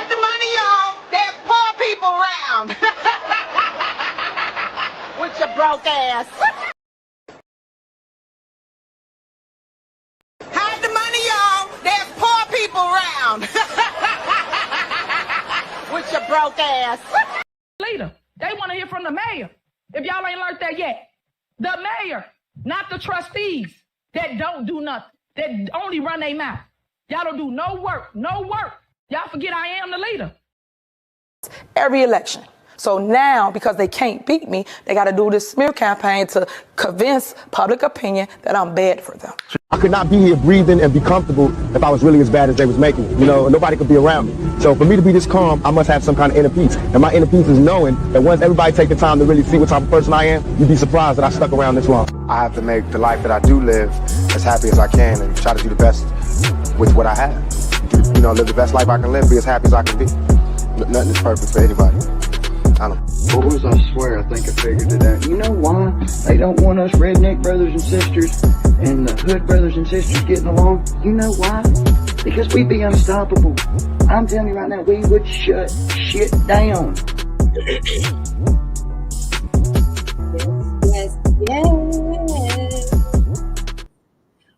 Hide the money, y'all. There's poor people around. With your broke ass. Hide the money, y'all. There's poor people around. With your broke ass. Leader, they want to hear from the mayor. If y'all ain't learned that yet, the mayor, not the trustees that don't do nothing, that only run their mouth. Y'all don't do no work, no work. Y'all forget I am the leader. Every election. So now, because they can't beat me, they got to do this smear campaign to convince public opinion that I'm bad for them. I could not be here breathing and be comfortable if I was really as bad as they was making it. You know, nobody could be around me. So for me to be this calm, I must have some kind of inner peace. And my inner peace is knowing that once everybody take the time to really see what type of person I am, you'd be surprised that I stuck around this long. I have to make the life that I do live as happy as I can and try to do the best with what I have. You know, live the best life I can live, be as happy as I can be. Nothing is perfect for anybody. I don't know. Boys, I swear, I think I figured it out. You know why they don't want us redneck brothers and sisters and the hood brothers and sisters getting along? You know why? Because we'd be unstoppable. I'm telling you right now, we would shut shit down. Yes, yes.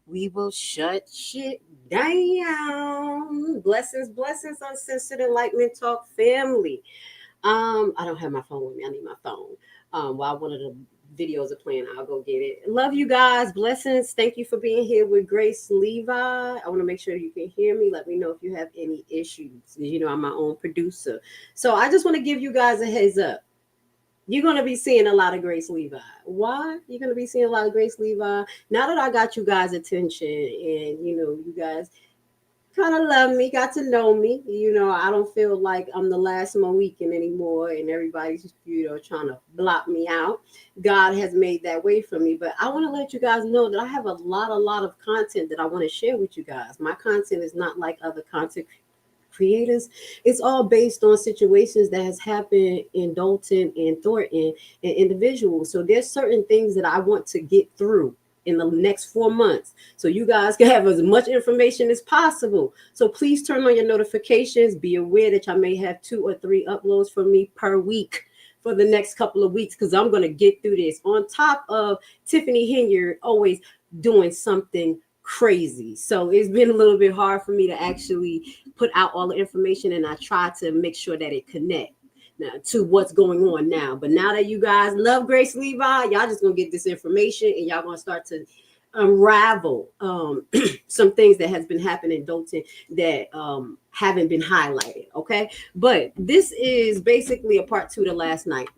We will shut shit down. Blessings, blessings, uncensored enlightenment talk family. I don't have my phone with me. I need my phone. While one of the videos are playing, I'll go get it. Love you guys. Blessings. Thank you for being here with Grace Levi. I want to make sure you can hear me. Let me know if you have any issues. You know, I'm my own producer. So I just want to give you guys a heads up. You're going to be seeing a lot of Grace Levi. Why? You're going to be seeing a lot of Grace Levi. Now that I got you guys' attention and, you know, you guys kind of love me, got to know me. You know, I don't feel like I'm the last Mohican anymore and everybody's, you know, trying to block me out. God has made that way for me. But I want to let you guys know that I have a lot of content that I want to share with you guys. My content is not like other content creators. It's all based on situations that has happened in Dalton and Thornton and individuals. So there's certain things that I want to get through in the next 4 months, so you guys can have as much information as possible. So please turn on your notifications. Be aware that I may have 2 or 3 uploads from me per week for the next couple of weeks, because I'm going to get through this. On top of Tiffany Henyard always doing something crazy. So it's been a little bit hard for me to actually put out all the information, and I try to make sure that it connects now to what's going on now. But now that you guys love Grace Levi, y'all just gonna get this information and y'all gonna start to unravel some things that has been happening in Dalton that haven't been highlighted. Okay, but this is basically a part 2 to last night.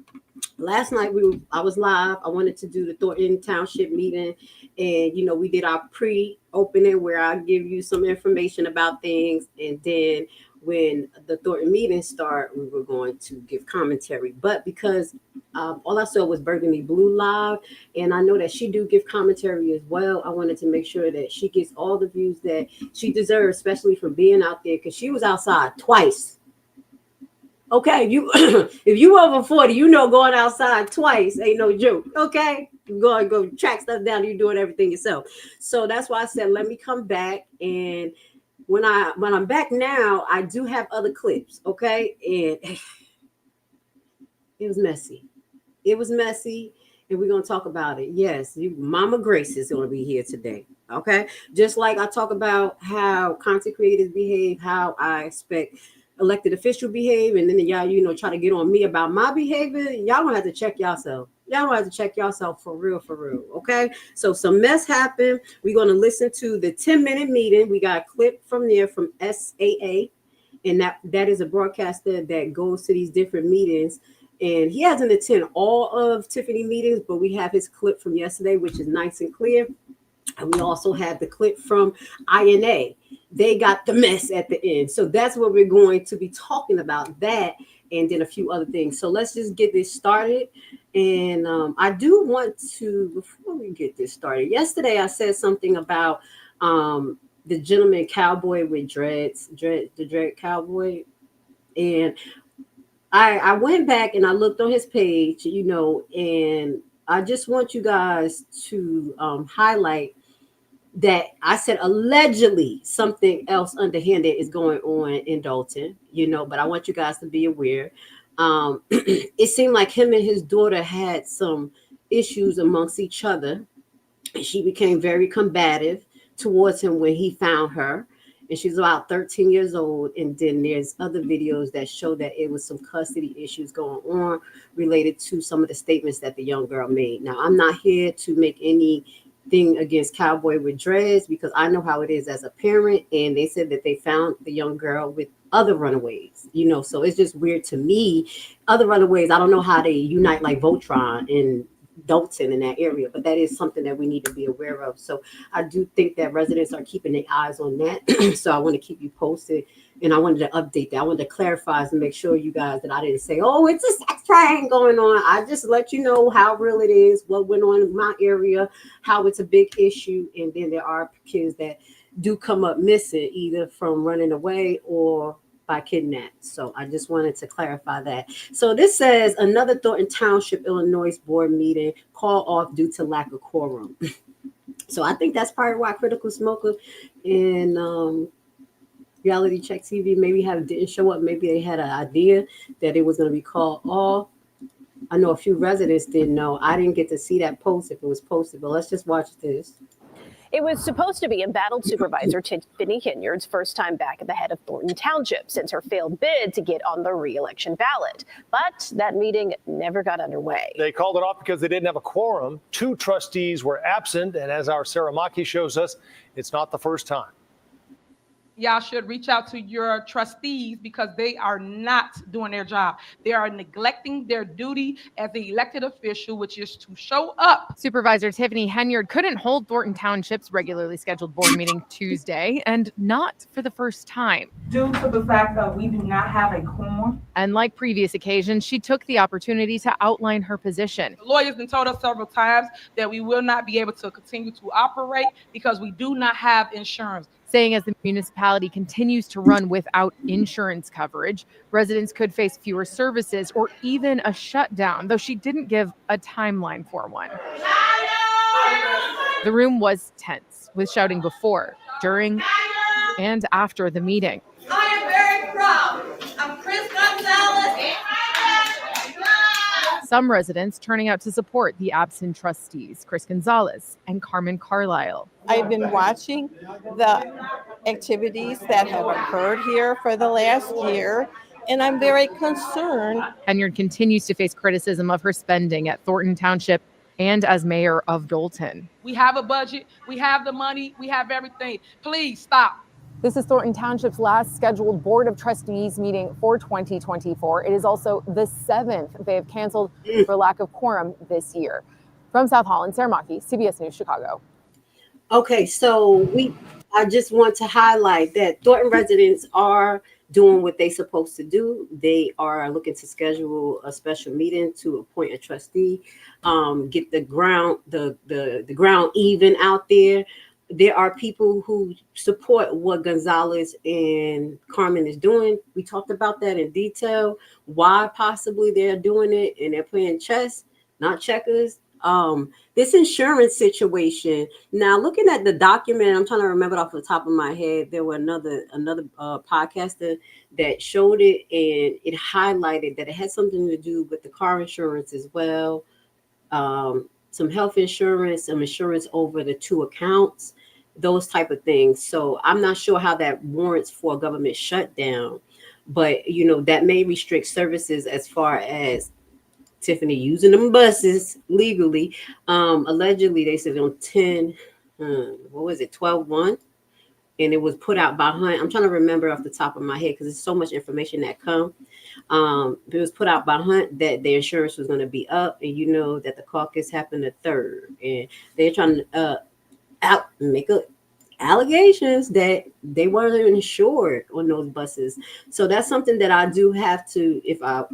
Last night I was live. I wanted to do the Thornton Township meeting, and you know, we did our pre-opening where I give you some information about things, and then when the Thornton meeting start, we were going to give commentary. But because all I saw was Burgundy Blue live, and I know that she do give commentary as well, I wanted to make sure that she gets all the views that she deserves, especially from being out there, because she was outside twice. Okay, if you over 40, you know going outside twice ain't no joke. Okay, you go track stuff down, you're doing everything yourself. So that's why I said let me come back, and when I'm back now, I do have other clips, okay? And it was messy. It was messy, and we're going to talk about it. Yes, Mama Grace is going to be here today, okay? Just like I talk about how content creators behave, how I expect elected officials behave, and then y'all, you know, try to get on me about my behavior. Y'all going to have to check yourself. Y'all gonna have to check yourself for real, okay? So some mess happened. We're gonna listen to the 10-minute meeting. We got a clip from there from SAA, and that is a broadcaster that goes to these different meetings. And he hasn't attended all of Tiffany meetings, but we have his clip from yesterday, which is nice and clear. And we also have the clip from INA. They got the mess at the end. So that's what we're going to be talking about, that, and then a few other things. So let's just get this started. And I do want to, before we get this started, yesterday I said something about the gentleman cowboy with dreads, the dread cowboy. And I went back and I looked on his page, you know, and I just want you guys to highlight that I said allegedly something else underhanded is going on in Dalton, but I want you guys to be aware. It seemed like him and his daughter had some issues amongst each other. And she became very combative towards him when he found her. And she's about 13 years old. And then there's other videos that show that it was some custody issues going on related to some of the statements that the young girl made. Now, I'm not here to make anything against Cowboy with Dreads because I know how it is as a parent. And they said that they found the young girl with other runaways, so it's just weird to me. Other runaways, I don't know how they unite like Voltron and Dalton in that area, but that is something that we need to be aware of. So I do think that residents are keeping their eyes on that. So I want to keep you posted, and I wanted to update that. I wanted to clarify and make sure you guys that I didn't say, oh, it's a sex triangle going on. I just let you know how real it is, what went on in my area, how it's a big issue. And then there are kids that do come up missing either from running away or by kidnapped. So I just wanted to clarify that. So this says another Thornton Township, Illinois board meeting called off due to lack of quorum. So I think that's probably why Critical Smoker and Reality Check TV maybe didn't show up. Maybe they had an idea that it was going to be called off. I know a few residents didn't know. I didn't get to see that post if it was posted, but let's just watch this. It was supposed to be embattled Supervisor Tiffany Henyard's first time back at the head of Thornton Township since her failed bid to get on the re-election ballot. But that meeting never got underway. They called it off because they didn't have a quorum. 2 trustees were absent, and as our Sarah Maki shows us, it's not the first time. Y'all should reach out to your trustees because they are not doing their job. They are neglecting their duty as the elected official, which is to show up. Supervisor Tiffany Henyard couldn't hold Thornton Township's regularly scheduled board meeting Tuesday, and not for the first time. Due to the fact that we do not have a quorum. And like previous occasions, she took the opportunity to outline her position. The lawyers have told us several times that we will not be able to continue to operate because we do not have insurance. Saying as the municipality continues to run without insurance coverage, residents could face fewer services or even a shutdown, though she didn't give a timeline for one. The room was tense, with shouting before, during, and after the meeting. I am very proud of Chris Gonzalez. Some residents turning out to support the absent trustees, Chris Gonzalez and Carmen Carlisle. I've been watching the activities that have occurred here for the last year, and I'm very concerned. Henyard continues to face criticism of her spending at Thornton Township and as mayor of Dalton. We have a budget, we have the money, we have everything. Please stop. This is Thornton Township's last scheduled Board of Trustees meeting for 2024. It is also the 7th they have canceled for lack of quorum this year. From South Holland, Sarah Maki, CBS News, Chicago. Okay, so I just want to highlight that Thornton residents are doing what they're supposed to do. They are looking to schedule a special meeting to appoint a trustee, get the ground even out there. There are people who support what Gonzalez and Carmen is doing. We talked about that in detail, why possibly they're doing it, and they're playing chess, not checkers. This insurance situation. Now, looking at the document, I'm trying to remember it off the top of my head. There were another podcaster that showed it, and it highlighted that it had something to do with the car insurance as well. Some health insurance, some insurance over the 2 accounts, those type of things. So I'm not sure how that warrants for a government shutdown, but that may restrict services as far as Tiffany using them buses legally. Allegedly, they said on 12/1, and it was put out by Hunt. I'm trying to remember off the top of my head because there's so much information that come. It was put out by Hunt that their insurance was going to be up, and that the caucus happened the 3rd, and they're trying to make allegations that they weren't insured on those buses. So that's something that I do have to, if I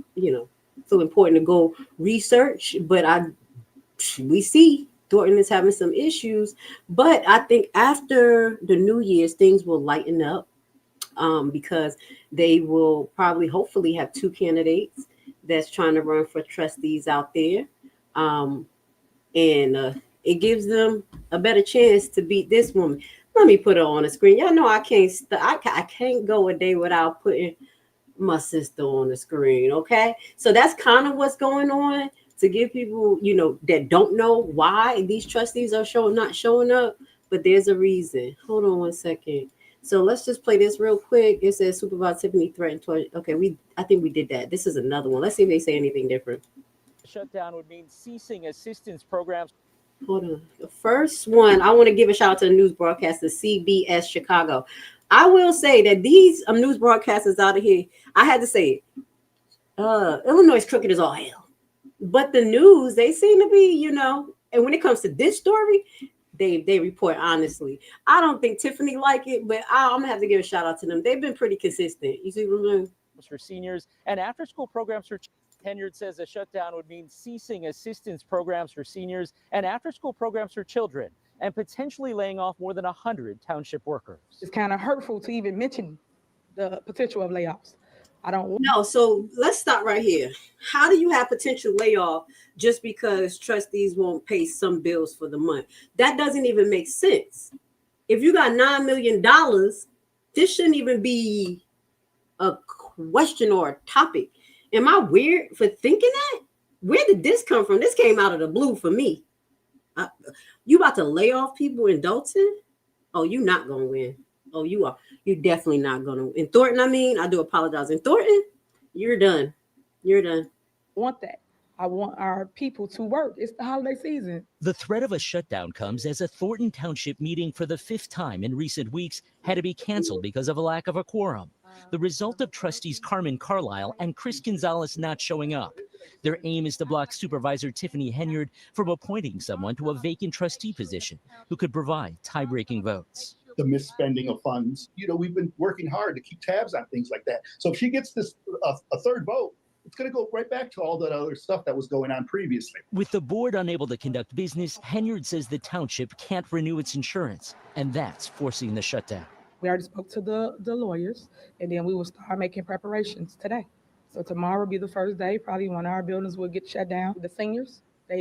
feel important to go research, but we see Thornton is having some issues, but I think after the New Year's things will lighten up, because they will probably hopefully have 2 candidates that's trying to run for trustees out there, and it gives them a better chance to beat this woman. Let me put her on the screen. Y'all know I can't go a day without putting my sister on the screen. Okay, so that's kind of what's going on, to give people, that don't know why these trustees are not showing up, but there's a reason. Hold on one second. So let's just play this real quick. It says Supervisor Tiffany threatened to. Okay, I think we did that. This is another one. Let's see if they say anything different. Shutdown would mean ceasing assistance programs. Hold on. The first one, I want to give a shout out to the news broadcaster, CBS Chicago. I will say that these news broadcasters out of here, I had to say it. Illinois is crooked as all hell. But the news, they seem to be, and when it comes to this story, they report honestly. I don't think Tiffany like it, but I'm gonna have to give a shout out to them. They've been pretty consistent. You see what I'm saying? For seniors and after school programs for Henyard says a shutdown would mean ceasing assistance programs for seniors and after school programs for children and potentially laying off more than 100 township workers. It's kind of hurtful to even mention the potential of layoffs. I don't know. So let's stop right here. How do you have potential layoff just because trustees won't pay some bills for the month? That doesn't even make sense. If you got $9 million, this shouldn't even be a question or a topic. Am I weird for thinking that? Where did this come from? This came out of the blue for me. You about to lay off people in Dalton? Oh, you not gonna win. Oh, you are. You're definitely not gonna win. In Thornton, I do apologize. In Thornton, you're done. You're done. I want that. I want our people to work. It's the holiday season. The threat of a shutdown comes as a Thornton Township meeting for the 5th time in recent weeks had to be canceled because of a lack of a quorum. The result of trustees Carmen Carlisle and Chris Gonzalez not showing up. Their aim is to block Supervisor Tiffany Henyard from appointing someone to a vacant trustee position who could provide tie-breaking votes. The misspending of funds. We've been working hard to keep tabs on things like that. So if she gets this a third vote, it's going to go right back to all that other stuff that was going on previously. With the board unable to conduct business, Henyard says the township can't renew its insurance, and that's forcing the shutdown. We already spoke to the lawyers, and then we will start making preparations today. So tomorrow will be the first day. Probably one of our buildings will get shut down. The seniors, they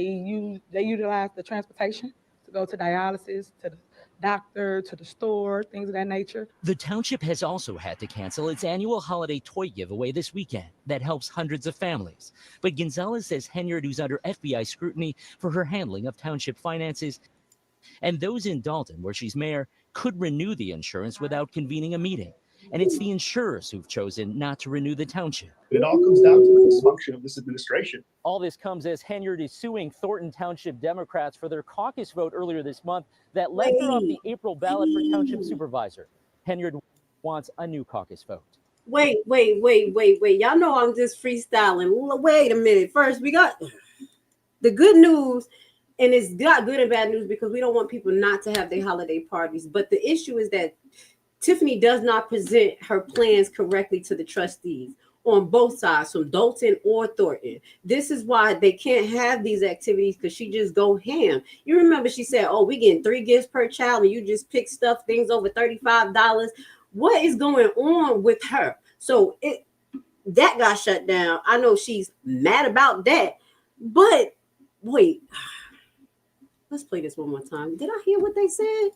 utilize the transportation to go to dialysis, to the doctor, to the store, things of that nature. The township has also had to cancel its annual holiday toy giveaway this weekend that helps hundreds of families. But Gonzalez says Henyard, who's under FBI scrutiny for her handling of township finances, and those in Dalton, where she's mayor, could renew the insurance without convening a meeting. And it's the insurers who've chosen not to renew the township. It all comes down to the dysfunction of this administration. All this comes as Henyard is suing Thornton Township Democrats for their caucus vote earlier this month that left her off the April ballot for township supervisor. Henyard wants a new caucus vote. Wait. Y'all know I'm just freestyling. Wait a minute. First, we got the good news, and it's got good and bad news because we don't want people not to have their holiday parties. But the issue is that Tiffany does not present her plans correctly to the trustees on both sides, from Dalton or Thornton. This is why they can't have these activities, because she just go ham. You remember she said, oh, we getting 3 gifts per child, and you just pick things over $35. What is going on with her? So that got shut down. I know she's mad about that, but wait, let's play this one more time. Did I hear what they said?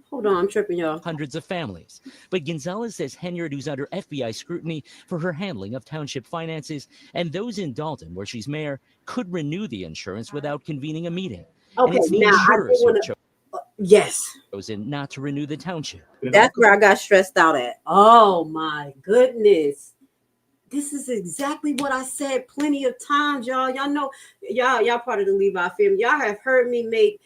Hold on, I'm tripping, y'all. Hundreds of families. But Gonzalez says Henyard, who's under FBI scrutiny for her handling of township finances, and those in Dalton, where she's mayor, could renew the insurance without convening a meeting. Okay, and it's the now insurers who've chosen not to renew the township. That's where I got stressed out at. Oh my goodness. This is exactly what I said plenty of times, y'all. Y'all know, y'all part of the Levi family. Y'all have heard me make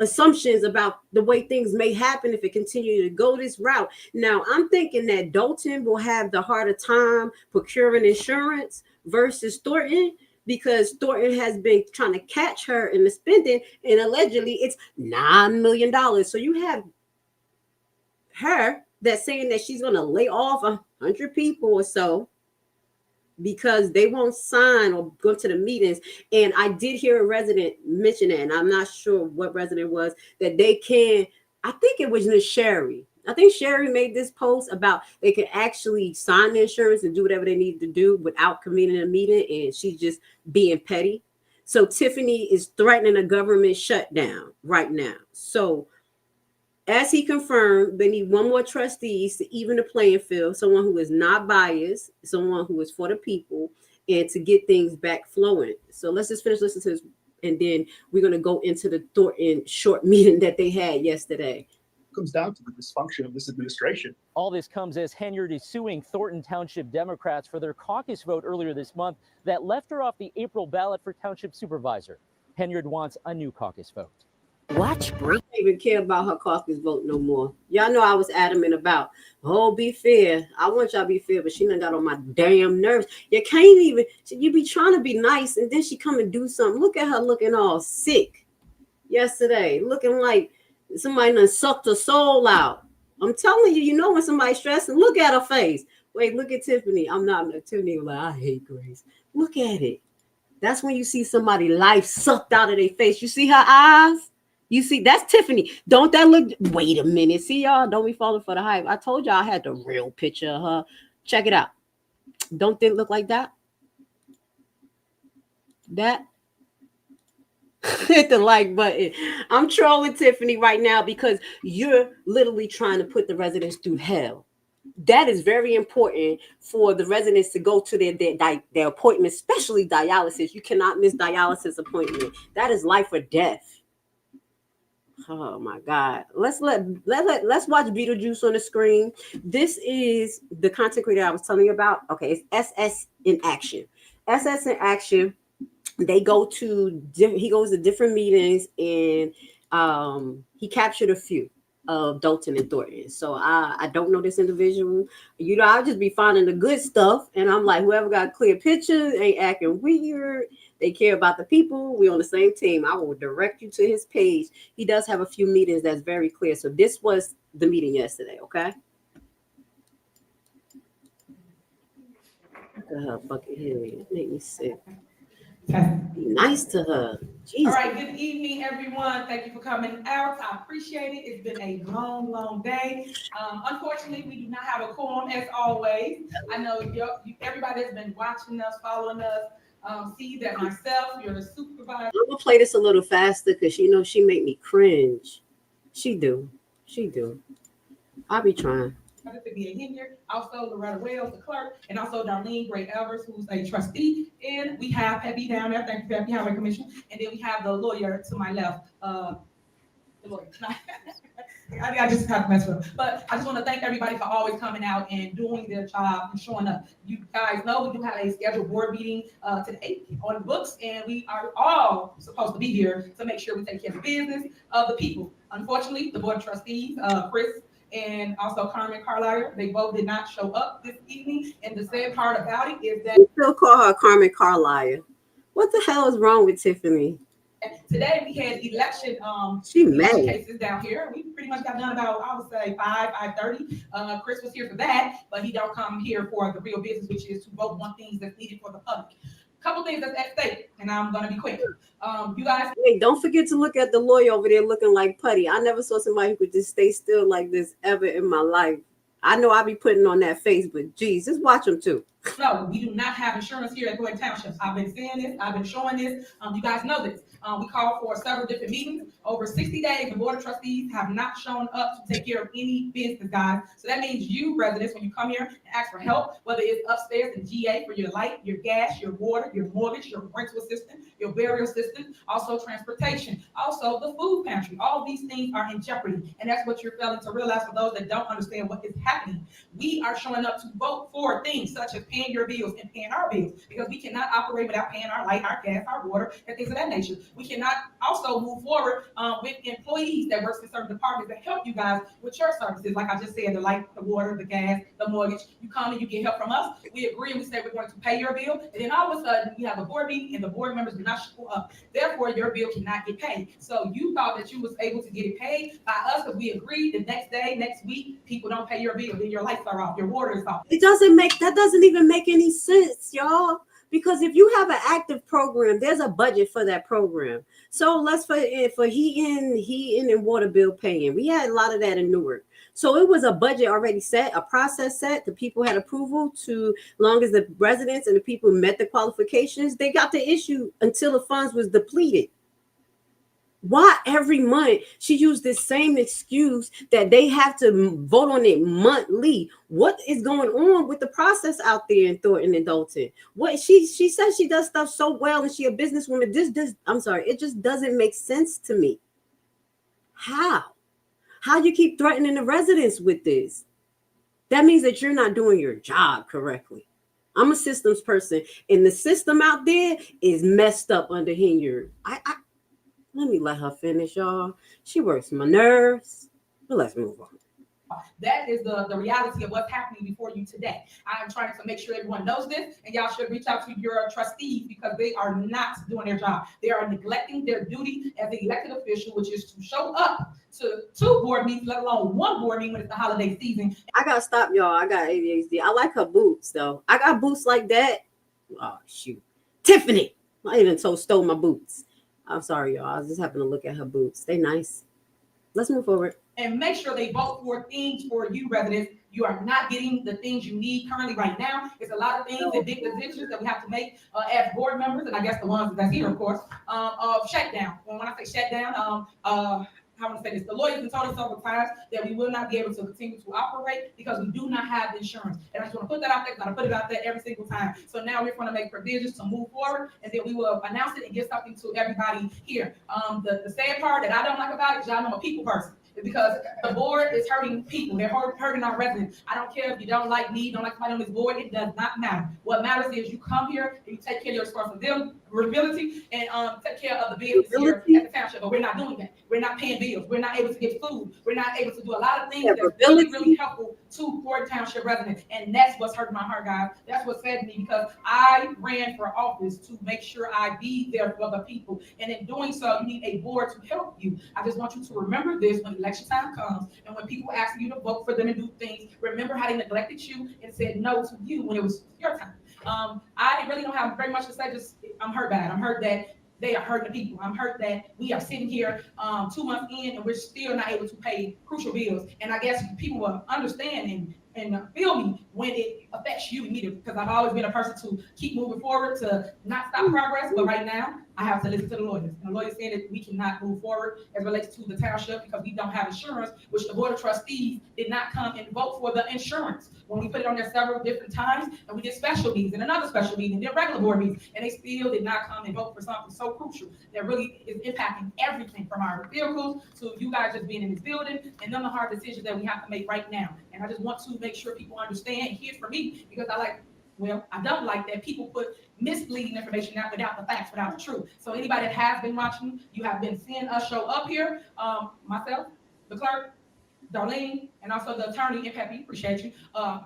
assumptions about the way things may happen if it continue to go this route. Now, I'm thinking that Dalton will have the harder time procuring insurance versus Thornton, because Thornton has been trying to catch her in the spending, and allegedly it's $9 million. So you have her that's saying that she's going to lay off 100 people or so because they won't sign or go to the meetings. And I did hear a resident mention that, and I'm not sure what resident was, that they can, I think it was Miss Sherry. I think Sherry made this post about they can actually sign the insurance and do whatever they need to do without convening a meeting, and she's just being petty. So Tiffany is threatening a government shutdown right now. So as he confirmed, they need one more trustee to even the playing field, someone who is not biased, someone who is for the people, and to get things back flowing. So let's just finish listening to this, and then we're going to go into the Thornton short meeting that they had yesterday. It comes down to the dysfunction of this administration. All this comes as Henyard is suing Thornton Township Democrats for their caucus vote earlier this month that left her off the April ballot for township supervisor. Henyard wants a new caucus vote. Watch break. I don't even care about her caucus vote no more. Y'all know I was adamant about, be fair. I want y'all to be fair, but she done got on my damn nerves. You can't even, you be trying to be nice, and then she come and do something. Look at her looking all sick yesterday, looking like somebody done sucked her soul out. I'm telling you, you know when somebody's stressing, look at her face. Wait, look at Tiffany. I'm not Tiffany, like, I hate Grace. Look at it. That's when you see somebody life sucked out of their face. You see her eyes? You see, that's Tiffany. Don't that look? Wait a minute. See, y'all, don't be falling for the hype. I told y'all I had the real picture of her. Check it out. Don't they look like that? That? Hit the like button. I'm trolling Tiffany right now because you're literally trying to put the residents through hell. That is very important for the residents to go to their appointments, especially dialysis. You cannot miss dialysis appointment. That is life or death. Oh my God. Let's watch Beetlejuice on the screen. This is the content creator I was telling you about. Okay, it's SS InAction. SS InAction. He goes to different meetings, and he captured a few of DOLTON and Thornton. So I don't know this individual. You know, I'll just be finding the good stuff, and I'm like, whoever got clear pictures ain't acting weird. They care about the people. We're on the same team. I will direct you to his page. He does have a few meetings that's very clear. So this was the meeting yesterday, okay? Look at her bucket head. It made me sick. Be nice to her. Jeez. All right, good evening, everyone. Thank you for coming out. I appreciate it. It's been a long, long day. Unfortunately, we do not have a quorum as always. I know everybody has been watching us, following us. See that myself, you're the supervisor. I'm gonna play this a little faster because she make me cringe. She do. I'll be trying. Tiffany Henyard, also Loretta Wells, the clerk, and also Darlene Gray Evers, who's a trustee. And we have Peppy down there. Thank you, Peppy, Highway Commission. And then we have the lawyer to my left. The lawyer. I just have to mess with them. But I just want to thank everybody for always coming out and doing their job and showing up. You guys know we do have a scheduled board meeting today on the books, and we are all supposed to be here to make sure we take care of the business of the people. Unfortunately, the Board of Trustees, Chris and also Carmen Carlisle, they both did not show up this evening. And the sad part about it is that we still call her Carmen Carlisle. What the hell is wrong with Tiffany? Today we had election cases down here. We pretty much got done about, I would say, 5:30. Chris was here for that, but he don't come here for the real business, which is to vote on things that's needed for the public. Couple things that's at stake, and I'm gonna be quick. You guys, wait, don't forget to look at the lawyer over there looking like putty. I never saw somebody who could just stay still like this ever in my life. I know I be putting on that face, but geez, just watch them too. No, we do not have insurance here at Thornton Township. I've been saying this. I've been showing this. You guys know this. We called for several different meetings. Over 60 days, the Board of Trustees have not shown up to take care of any business, guys. So that means you, residents, when you come here and ask for help, whether it's upstairs in GA for your light, your gas, your water, your mortgage, your rental assistance, your burial assistance, also transportation, also the food pantry. All these things are in jeopardy. And that's what you're failing to realize for those that don't understand what is happening. We are showing up to vote for things such as paying your bills and paying our bills, because we cannot operate without paying our light, our gas, our water, and things of that nature. We cannot also move forward with employees that work in certain departments that help you guys with your services. Like I just said, the light, the water, the gas, the mortgage. You come and you get help from us. We agree and we say we're going to pay your bill. And then all of a sudden we have a board meeting and the board members do not show up. Therefore, your bill cannot get paid. So you thought that you was able to get it paid by us because we agreed the next day, next week, people don't pay your bill. Then your lights are off, your water is off. That doesn't even make any sense, y'all. Because if you have an active program, there's a budget for that program. So let's for heating and water bill paying. We had a lot of that in Newark. So it was a budget already set, a process set. The people had approval to, long as the residents and the people met the qualifications, they got the issue until the funds was depleted. Why every month she used this same excuse that they have to vote on it monthly? What is going on with the process out there in Thornton and Dalton? What she says she does stuff so well and she a businesswoman. It just doesn't make sense to me. How you keep threatening the residents with this? That means that you're not doing your job correctly. I'm a systems person, and the system out there is messed up under Henyard. Let me let her finish, y'all. She works my nerves. But let's move on. That is the reality of what's happening before you today. I am trying to make sure everyone knows this, and y'all should reach out to your trustees because they are not doing their job. They are neglecting their duty as the elected official, which is to show up to 2 board meetings, let alone 1 board meeting when it's the holiday season. I gotta stop, y'all. I got ADHD. I like her boots, though. I got boots like that. Oh, shoot. Tiffany. I even stole my boots. I'm sorry, y'all. I was just having to look at her boots. They nice. Let's move forward. And make sure they vote for things for you, residents. You are not getting the things you need currently right now. It's a lot of things and big decisions that we have to make as board members, and I guess the ones that's here, of course, of shutdown. When I say shutdown, I want to say this, the lawyers have told us several times that we will not be able to continue to operate because we do not have insurance. And I just want to put that out there because I put it out there every single time. So now we're going to make provisions to move forward, and then we will announce it and give something to everybody here. The sad part that I don't like about it is y'all know I'm a people person. Because the board is hurting people. They're hurting our residents. I don't care if you don't like me, don't like somebody on this board. It does not matter. What matters is you come here and you take care of your responsibility and take care of the bills here at the township. But we're not doing that. We're not paying bills. We're not able to get food. We're not able to do a lot of things that's really, really helpful to Thornton Township residents. And that's what's hurting my heart, guys. That's what sad to me because I ran for office to make sure I be there for the people. And in doing so, you need a board to help you. I just want you to remember this when election time comes and when people ask you to vote for them and do things, remember how they neglected you and said no to you when it was your time. I really don't have very much to say. Just I'm hurt bad. I'm hurt that they are hurting the people. I'm hurt that we are sitting here 2 months in and we're still not able to pay crucial bills. And I guess people will understand and feel me when it affects you immediately, because I've always been a person to keep moving forward, to not stop progress. But right now, I have to listen to the lawyers. And the lawyers saying that we cannot move forward as relates to the township because we don't have insurance, which the Board of Trustees did not come and vote for the insurance when we put it on there several different times. And we did special meetings and another special meeting and then regular board meetings. And they still did not come and vote for something so crucial that really is impacting everything from our vehicles to you guys just being in this building and then the hard decisions that we have to make right now. And I just want to make sure people understand and hear from me because I don't like that people put misleading information out without the facts, without the truth. So anybody that has been watching, you have been seeing us show up here, myself, the clerk, Darlene, and also the attorney, and Peppy, appreciate you,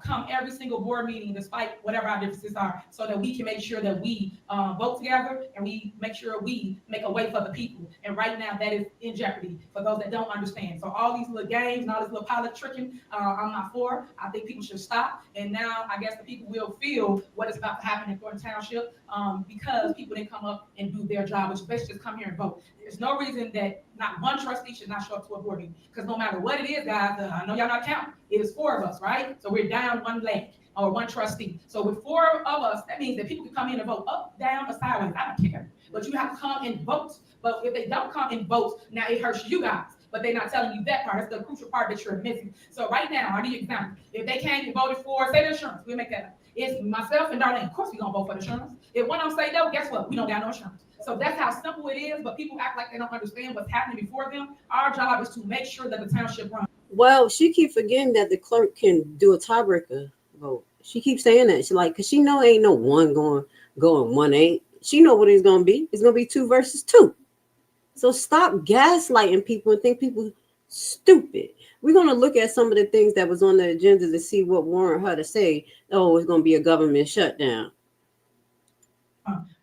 come every single board meeting despite whatever our differences are so that we can make sure that we vote together and we make sure we make a way for the people. And right now that is in jeopardy for those that don't understand. So all ththese little games and all this little pilot tricking, I'm not for. I think people should stop. And now I guess the people will feel what is about to happen in Thornton Township because people didn't come up and do their job, which is basically just come here and vote. There's no reason that not one trustee should not show up to a board meeting because no matter what it is, guys, I know y'all not counting. It is 4 of us, right? So we're down 1 leg or 1 trustee. So with 4 of us, that means that people can come in and vote up, down, or sideways. I don't care. But you have to come and vote. But if they don't come and vote, now it hurts you guys. But they're not telling you that part. That's the crucial part that you're missing. So right now, I'll give you an example. If they came and voted for, say, the insurance, we'll make that up. It's myself and Darlene. Of course we're going to vote for the insurance. If one of them say no, guess what? We don't got no insurance. So that's how simple it is. But people act like they don't understand what's happening before them. Our job is to make sure that the township runs. Well, she keeps forgetting that the clerk can do a tiebreaker vote. She keeps saying that. She's like, because she know ain't no one going 1-8. She know what it's going to be. It's going to be 2 versus 2. So stop gaslighting people and think people stupid. We're going to look at some of the things that was on the agenda to see what warrant her to say, oh, it's going to be a government shutdown.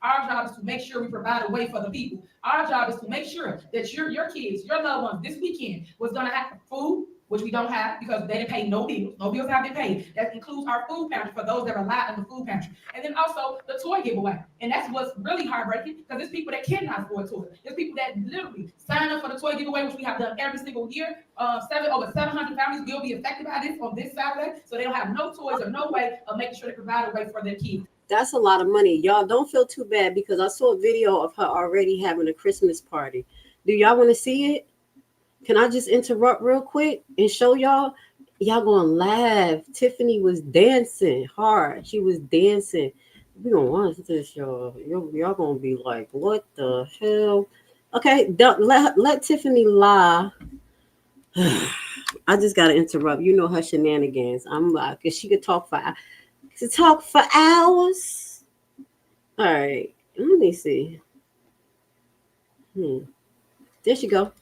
Our job is to make sure we provide a way for the people. Our job is to make sure that your kids, your loved ones this weekend was going to have food, which we don't have because they didn't pay no bills. No bills have been paid. That includes our food pantry for those that rely on the food pantry. And then also the toy giveaway. And that's what's really heartbreaking because there's people that cannot afford toys. There's people that literally sign up for the toy giveaway, which we have done every single year. Over 700 families will be affected by this on this Saturday. So they don't have no toys or no way of making sure they provide a way for their kids. That's a lot of money. Y'all don't feel too bad because I saw a video of her already having a Christmas party. Do y'all want to see it? Can I just interrupt real quick and show y'all? Y'all gonna laugh. Tiffany was dancing hard. She was dancing. We gonna watch this, y'all. Y'all gonna be like, what the hell? Okay, don't let Tiffany lie. I just gotta interrupt. You know her shenanigans. I'm like, cause she could talk for hours. All right, let me see. There she go.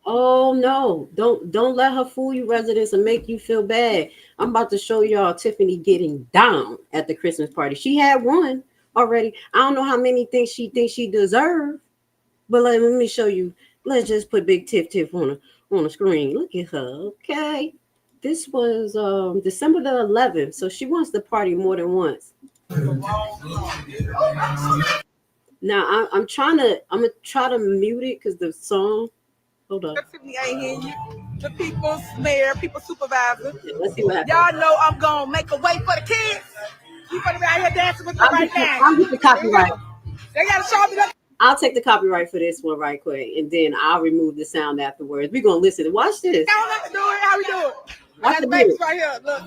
Oh no, don't let her fool you, residents, and make you feel bad. I'm about to show y'all Tiffany getting down at the Christmas party. She had one already. I don't know how many things she thinks she deserves, but let me show you. Let's just put Big Tiff on the screen. Look at her, okay? This was December the 11th, so she wants to party more than once. Now I'm gonna try to mute it because the song. Hold on. Tiffany ain't hearing you. The people's mayor, people's supervisor. Yeah, let's see what happens. Y'all know I'm gonna make a way for the kids. You gonna be out here dancing with them right now. I'll get the copyright. They gotta show me that. I'll take the copyright for this one right quick, and then I'll remove the sound afterwards. We're gonna listen. Watch this. How we do it? How we do it? Watch Got the the babies video. right here. Look.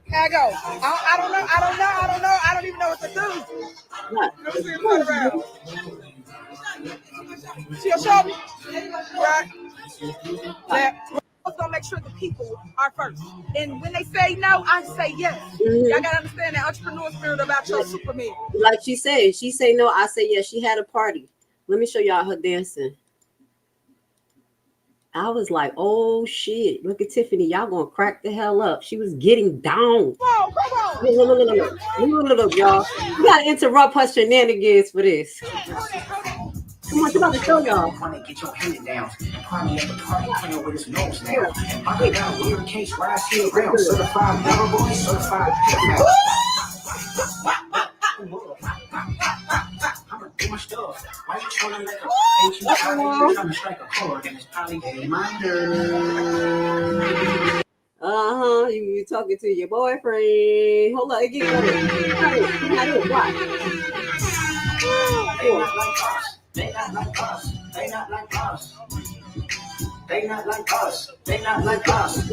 Here I go. I don't know. I don't even know what to do. What? Let me see it turn around. She'll show me. Right. Yeah. We're gonna make sure the people are first. And when they say no, I say yes. Y'all gotta understand that entrepreneur spirit about your Superman. Like she said, she say no, I say yes. She had a party. Let me show y'all her dancing. I was like, oh shit, look at Tiffany. Y'all gonna crack the hell up. She was getting down. Come on. Look, y'all. You gotta interrupt her shenanigans for this. Come on, I'm about to show y'all. Get your hand down. Party at the party, playing with his nose now. I got a weird case where I see around. Certified lover boy, certified pimp. I'ma do my stuff. Why you trying to let her? Ain't you trying to strike a chord and it's probably a reminder. You talking to your boyfriend. Hold on, get it. Watch. They not like us. They not like us. They not like us. They not like us.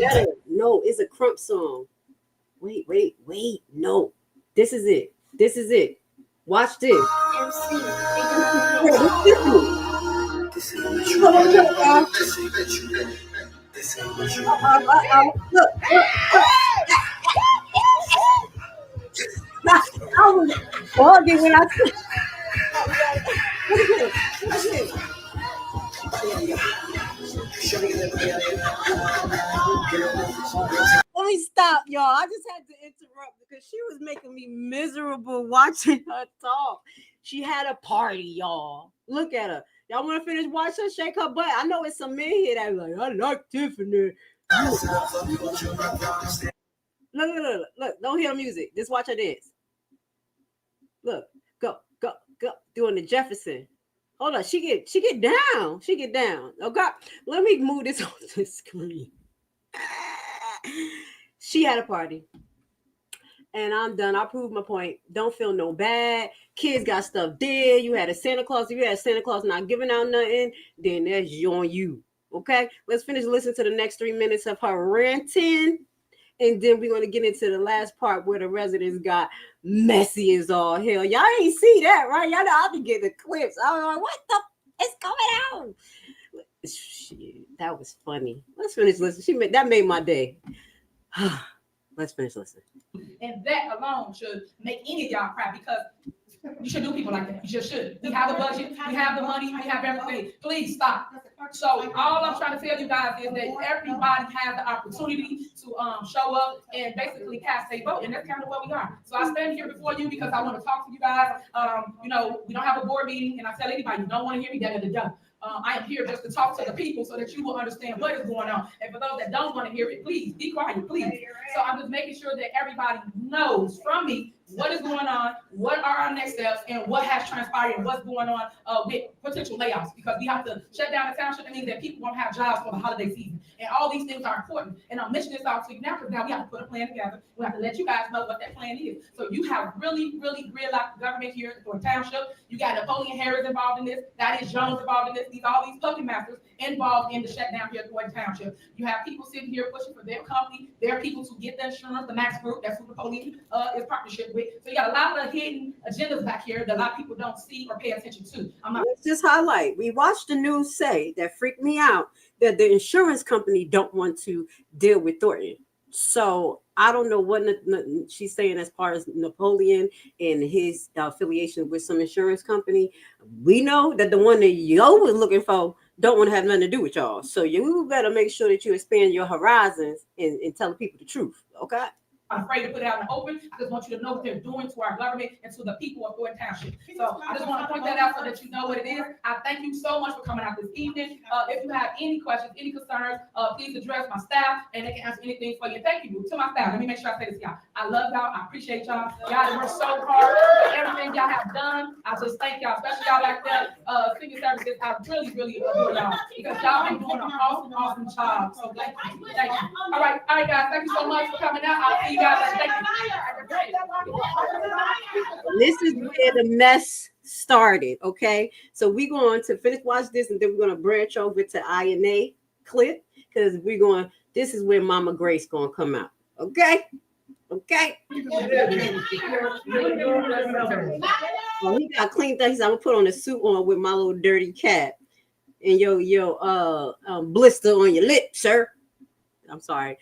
No, it's a crump song. Wait. No. This is it. Watch this. Look. I was bugging when I said. Let me stop, y'all. I just had to interrupt because she was making me miserable watching her talk. She had a party, y'all. Look at her. Y'all want to finish watching her shake her butt? I know it's some men here that like, I like Tiffany. Look. Don't hear the music. Just watch her dance. Look, go. Doing the Jefferson. Hold on. She get down. Oh God, let me move this on the screen. She had a party. And I'm done. I proved my point. Don't feel no bad. Kids got stuff there. You had a Santa Claus. If you had Santa Claus not giving out nothing, then that's on you. Okay? Let's finish listening to the next 3 minutes of her ranting. And then we're going to get into the last part where the residents got messy as all hell. Y'all ain't see that, right? Y'all know I'll be getting the clips. I'm like, what the? It's coming out. Shit, that was funny. Let's finish listening. That made my day. Let's finish listening. And that alone should make any of y'all cry because you should do people like that. You just should. We have the budget, we have the money, we have everything. Please stop. So all I'm trying to tell you guys is that everybody has the opportunity to show up and basically cast a vote, and that's kind of what we are. So I stand here before you because I want to talk to you guys. We don't have a board meeting, and I tell anybody you don't want to hear me, da. I am here just to talk to the people so that you will understand what is going on. And for those that don't want to hear it, please be quiet, please. So I'm just making sure that everybody knows from me what is going on, what are our next steps, and what has transpired, and what's going on with potential layoffs. Because we have to shut down the township. It means that people won't have jobs for the holiday season. And all these things are important. And I'm mentioning this out to you now because now we have to put a plan together. We have to let you guys know what that plan is. So you have really realized the government here at Thornton Township. You got Napoleon Harris involved in this. That is Jones involved in this. All these puppet masters involved in the shutdown here at Thornton Township. You have people sitting here pushing for their company, their people to get the insurance, the Max Group. That's who Napoleon is partnership with. So you got a lot of hidden agendas back here that a lot of people don't see or pay attention to. Let's just highlight. We watched the news say that freaked me out that the insurance company don't want to deal with Thornton. So I don't know what she's saying as far as Napoleon and his affiliation with some insurance company. We know that the one that yo was looking for don't want to have nothing to do with y'all. So you better make sure that you expand your horizons and tell the people the truth. Okay. I'm afraid to put it out in the open. I just want you to know what they're doing to our government and to the people of Thornton Township. So I just want to point that out so that you know what it is. I thank you so much for coming out this evening. If you have any questions, any concerns, please address my staff and they can answer anything for you. Thank you to my staff. Let me make sure I say this, y'all. I love y'all. I appreciate y'all. Y'all have worked so hard for everything y'all have done. I just thank y'all, especially y'all back there, senior services. I really adore y'all because y'all been doing an awesome job. So thank you. Thank you. All right, guys. Thank you so much for coming out. I'll see you guys. This is where the mess started. Okay, so we're going to finish watch this, and then we're going to branch over to INA clip because this is where Mama Grace gonna come out. Okay. Well, he got cleaned up. He said, I'm gonna put on a suit on with my little dirty cap and your blister on your lip, sir. I'm sorry.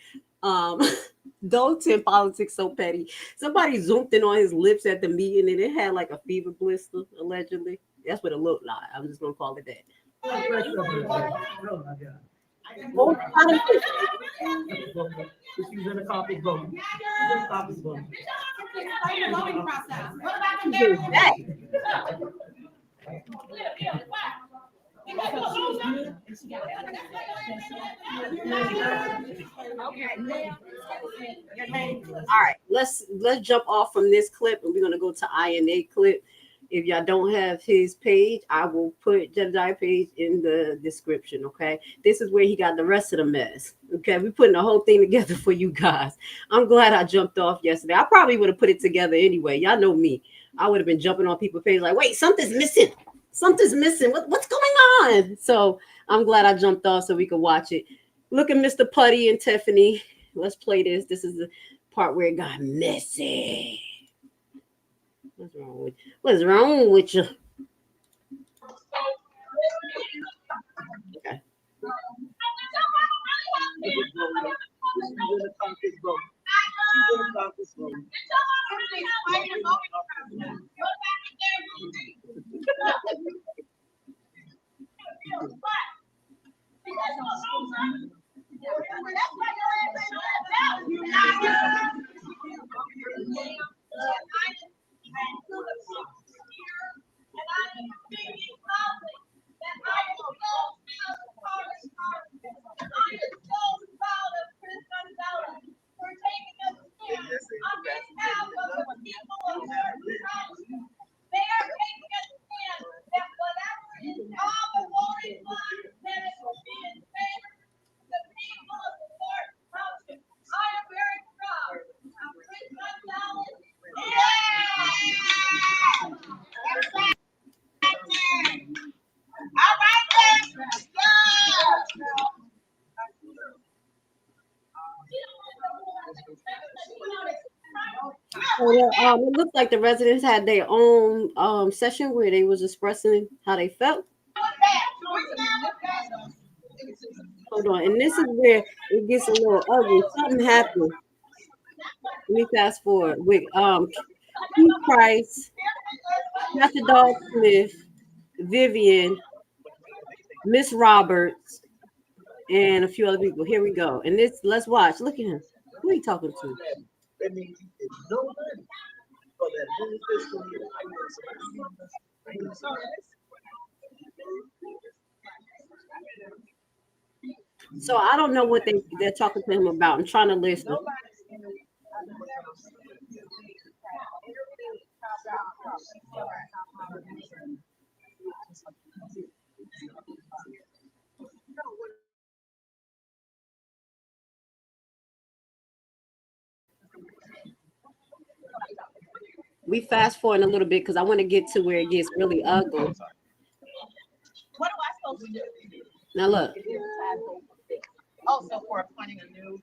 Dalton politics so petty. Somebody zoomed in on his lips at the meeting and it had like a fever blister, allegedly. That's what it looked like. I'm just gonna call it that. All right, let's jump off from this clip and we're gonna go to INA clip. If y'all don't have his page, I will put Jedidiah page in the description. Okay, this is where he got the rest of the mess. Okay, we're putting the whole thing together for you guys. I'm glad I jumped off yesterday. I probably would have put it together anyway. Y'all know me. I would have been jumping on people's pages like, wait, something's missing. What's going on? So I'm glad I jumped off so we could watch it. Look at Mr. Putty and Tiffany. Let's play this. This is the part where it got messy. What's wrong with you? Okay. It looks like the residents had their own session where they was expressing how they felt. Hold on, and this is where it gets a little ugly. Something happened. Let me fast forward with Keith Price, Dr. Dog Smith, Vivian, Miss Roberts, and a few other people. Here we go. And let's watch. Look at him. Who are you talking to? That means he did no money for that whole fiscal year. So I don't know what they're talking to him about. I'm trying to listen. We fast forward a little bit because I want to get to where it gets really ugly. What am I supposed to do? Now look. Oh, so for appointing a new,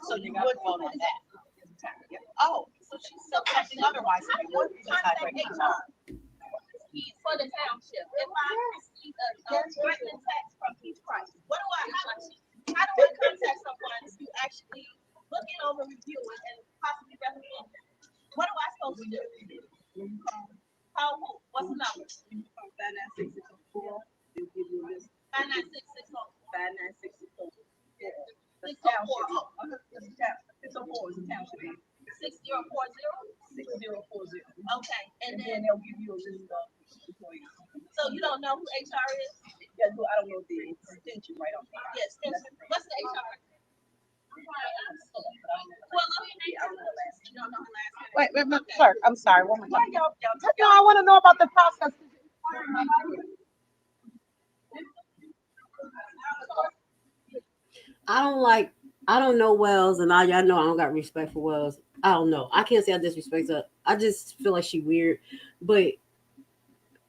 so you would vote on that. Oh, so she's still acting otherwise. So you would contact HR. For the township. If I receive a threatening text from each price, how do I contact someone to actually look it over, review it, and possibly recommend it? What am I supposed to do? Call who? What's the number? 59664. They'll give you a list. 59664. 59664. 604. It's a township. 6040? 6040. Okay. And then they'll give you a list of employees. So you don't know who HR is? Yeah, I don't know the extension right off. Yeah, extension. What's the HR? Wait, sir, I'm sorry. One more time. No, I want to know about the process. I don't know Wells, and y'all know I don't got respect for Wells. I don't know. I can't say I disrespect her. I just feel like she weird. But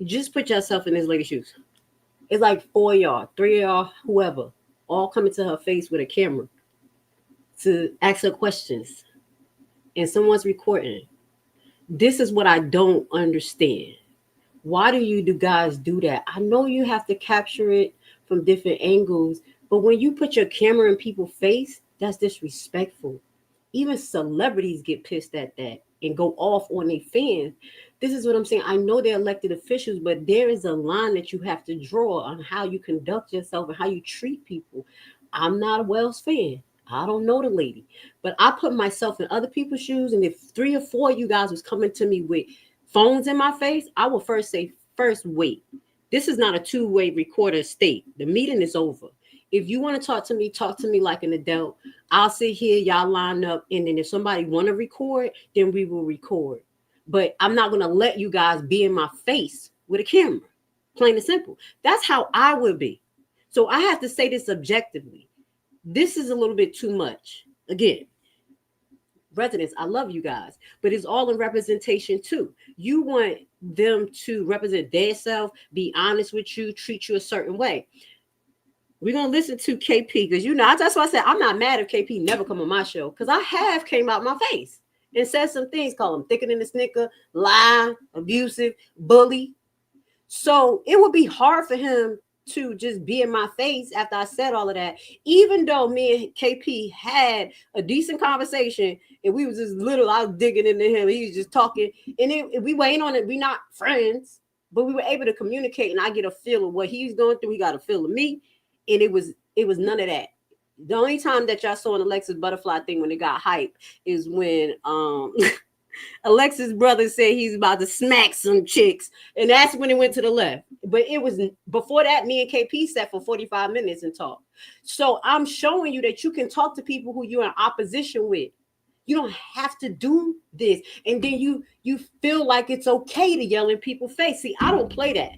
just put yourself in this lady's shoes. It's like 4 y'all, 3 y'all, whoever, all coming to her face with a camera to ask her questions. And someone's recording. This is what I don't understand. Why do you guys do that? I know you have to capture it from different angles, but when you put your camera in people's face, that's disrespectful. Even celebrities get pissed at that and go off on their fans. This is what I'm saying. I know they're elected officials, but there is a line that you have to draw on how you conduct yourself and how you treat people. I'm not a Wells fan. I don't know the lady, but I put myself in other people's shoes. And if 3 or 4 of you guys was coming to me with phones in my face, I will first wait. This is not a two-way recorder state. The meeting is over. If you want to talk to me like an adult. I'll sit here, y'all line up, and then if somebody want to record, then we will record. But I'm not going to let you guys be in my face with a camera. Plain and simple. That's how I would be. So I have to say this objectively. This is a little bit too much. Again, residents, I love you guys, but it's all in representation too. You want them to represent their self, be honest with you, treat you a certain way. We're going to listen to KP because, that's why I said I'm not mad if KP never come on my show because I have came out my face and said some things, call him thicker than the snicker, lie, abusive, bully. So it would be hard for him to just be in my face after I said all of that, even though me and KP had a decent conversation and we was just I was digging into him. He was just talking and we waiting on it. We not friends, but we were able to communicate and I get a feel of what he's going through. He got a feel of me. And it was none of that. The only time that y'all saw an Alexis Butterfly thing when it got hype is when Alexis' brother said he's about to smack some chicks, and that's when it went to the left. But it was before that, me and KP sat for 45 minutes and talked. So I'm showing you that you can talk to people who you're in opposition with. You don't have to do this. And then you feel like it's okay to yell in people's face. See, I don't play that.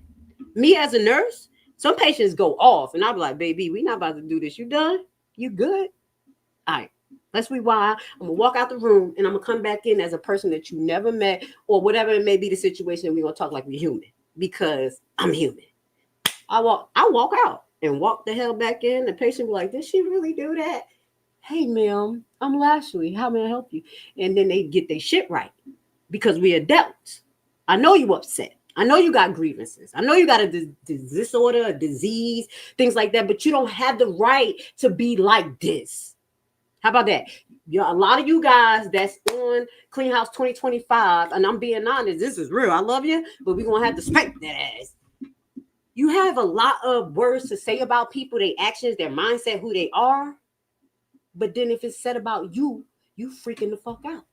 Me as a nurse, some patients go off, and I'll be like, baby, we're not about to do this. You done? You good? All right. Let's rewind. I'm going to walk out the room, and I'm going to come back in as a person that you never met or whatever it may be the situation. We're going to talk like we're human because I'm human. I walk out and walk the hell back in. The patient be like, did she really do that? Hey, ma'am, I'm Lashley. How may I help you? And then they get their shit right because we're adults. I know you upset. I know you got grievances. I know you got a disorder, a disease, things like that, but you don't have the right to be like this. How about that? A lot of you guys that's on Clean House 2025, and I'm being honest, this is real. I love you, but we're going to have to spank that ass. You have a lot of words to say about people, their actions, their mindset, who they are. But then if it's said about you, you freaking the fuck out.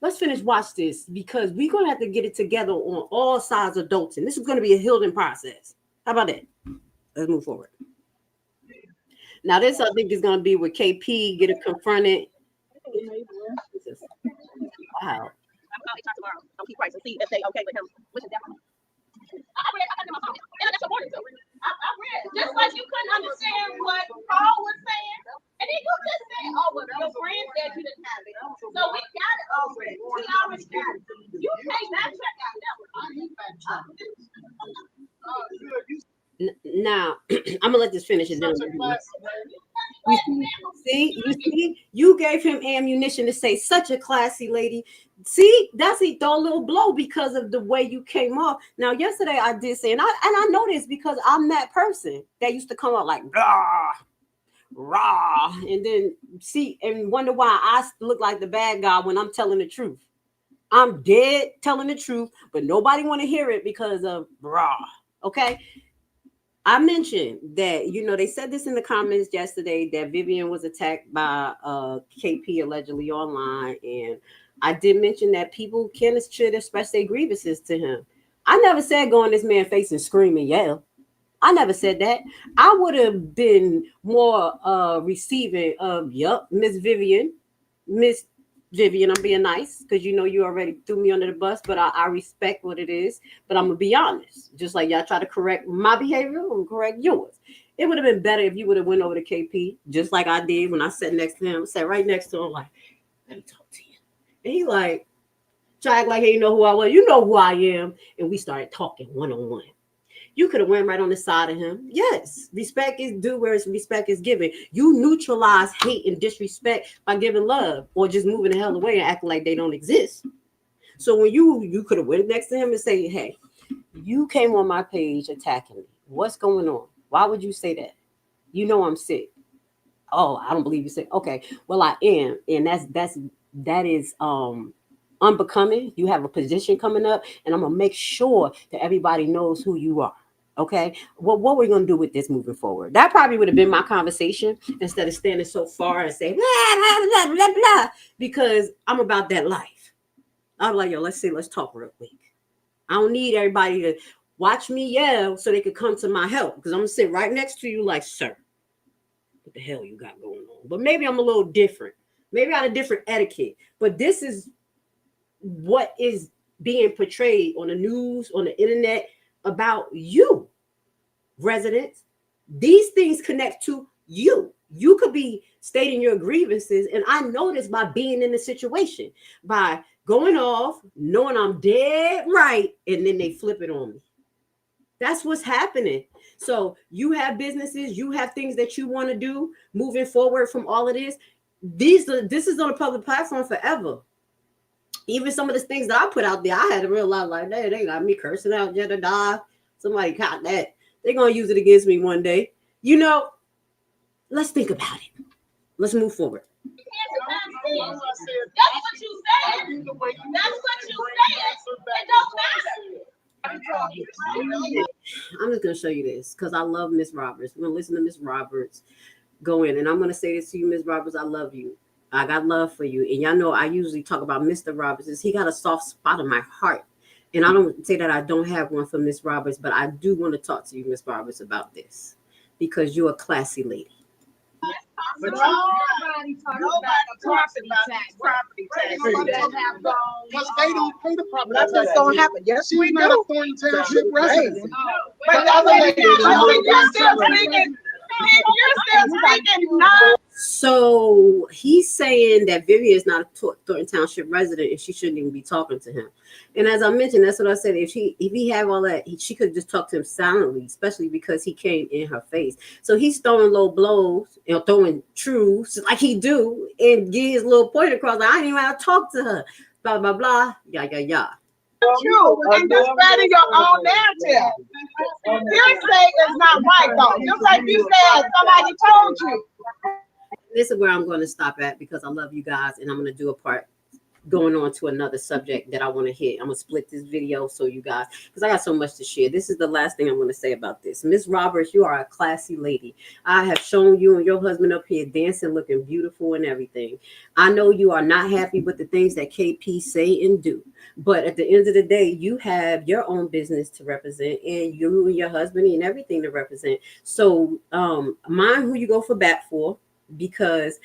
Let's watch this because we're going to have to get it together on all sides of DOLTON. This is going to be a healing process. How about that? Let's move forward. Now this I think is gonna be with KP get it confronted. Wow. Don't keep price and see if they okay with him. Which is definitely. I read in my phone, and that's your morning too. I read just like you couldn't understand what Paul was saying, and then you just said, "Oh, well, your friend said you didn't have it, so we got it already. We already got it. You can't backtrack out that one." Now I'm gonna let this finish and then you see, you gave him ammunition to say such a classy lady. See, that's he throw a little blow because of the way you came off. Now, yesterday I did say, and I know this because I'm that person that used to come out like rah, rah, and then see and wonder why I look like the bad guy when I'm telling the truth. I'm dead telling the truth, but nobody want to hear it because of rah. Okay. I mentioned that, they said this in the comments yesterday that Vivian was attacked by KP allegedly online. And I did mention that people should express their grievances to him. I never said go in this man's face and scream and yell. I never said that. I would have been more receiving of, Miss Vivian, I'm being nice because you already threw me under the bus, but I respect what it is. But I'm gonna be honest, just like y'all try to correct my behavior, I'm gonna correct yours. It would have been better if you would have went over to KP, just like I did when I sat next to him, sat right next to him, like, let me talk to you. And he like, try act like he didn't know who I was. You know who I am. And we started talking one-on-one. You could have went right on the side of him. Yes, respect is due where respect is given. You neutralize hate and disrespect by giving love or just moving the hell away and acting like they don't exist. So when you could have went next to him and say, hey, you came on my page attacking me. What's going on? Why would you say that? You know I'm sick. Oh, I don't believe you're sick. Okay, well I am, and that is unbecoming. You have a position coming up, and I'm gonna make sure that everybody knows who you are. Okay, well, what we're gonna do with this moving forward? That probably would have been my conversation instead of standing so far and saying blah, blah, blah, blah, blah, because I'm about that life. I'm like, let's talk real quick. I don't need everybody to watch me yell so they could come to my help because I'm gonna sit right next to you like, sir, what the hell you got going on? But maybe I'm a little different. Maybe I had a different etiquette. But this is what is being portrayed on the news, on the internet about you, residents. These things connect to you. You could be stating your grievances, and I know this by being in the situation, by going off, knowing I'm dead right, and then they flip it on me. That's what's happening. So you have businesses, you have things that you want to do moving forward from all of this. This is on a public platform forever. Even some of the things that I put out there, I had to realize like, they got me cursing out Jedidiah. Somebody caught that. They're going to use it against me one day. Let's think about it. Let's move forward. That's what you said. That's what you said. It don't matter. I'm just going to show you this because I love Miss Roberts. We're going to listen to Miss Roberts go in. And I'm going to say this to you, Miss Roberts. I love you. I got love for you. And y'all know I usually talk about Mr. Roberts. He got a soft spot in my heart. And I don't say that I don't have one for Miss Roberts, but I do want to talk to you, Miss Roberts, about this because you're a classy lady. But nobody talks about property tax. Because they don't pay the property tax. Nothing's going to happen. Yes, we do. Not a Thornton Township resident. But you're still speaking. You're still speaking. So he's saying that Vivian is not a Thornton Township resident and she shouldn't even be talking to him. And as I mentioned, that's what I said. If he had all that, she could just talk to him silently, especially because he came in her face. So he's throwing low blows and throwing truths like he do and get his little point across. Like, I didn't even have to talk to her. Blah, blah, blah. Yeah. True, and just spreading your own narrative. Hearsay is not right, though. Just like you said, somebody told you. This is where I'm going to stop at because I love you guys, and I'm going to do a part going on to another subject that I want to hit. I'm gonna split this video so you guys, because I got so much to share. This is the last thing I'm gonna say about this. Miss Roberts, you are a classy lady. I have shown you and your husband up here dancing, looking beautiful and everything. I know you are not happy with the things that KP say and do, but at the end of the day, you have your own business to represent, and you and your husband and everything to represent. So mind who you go for bat for, because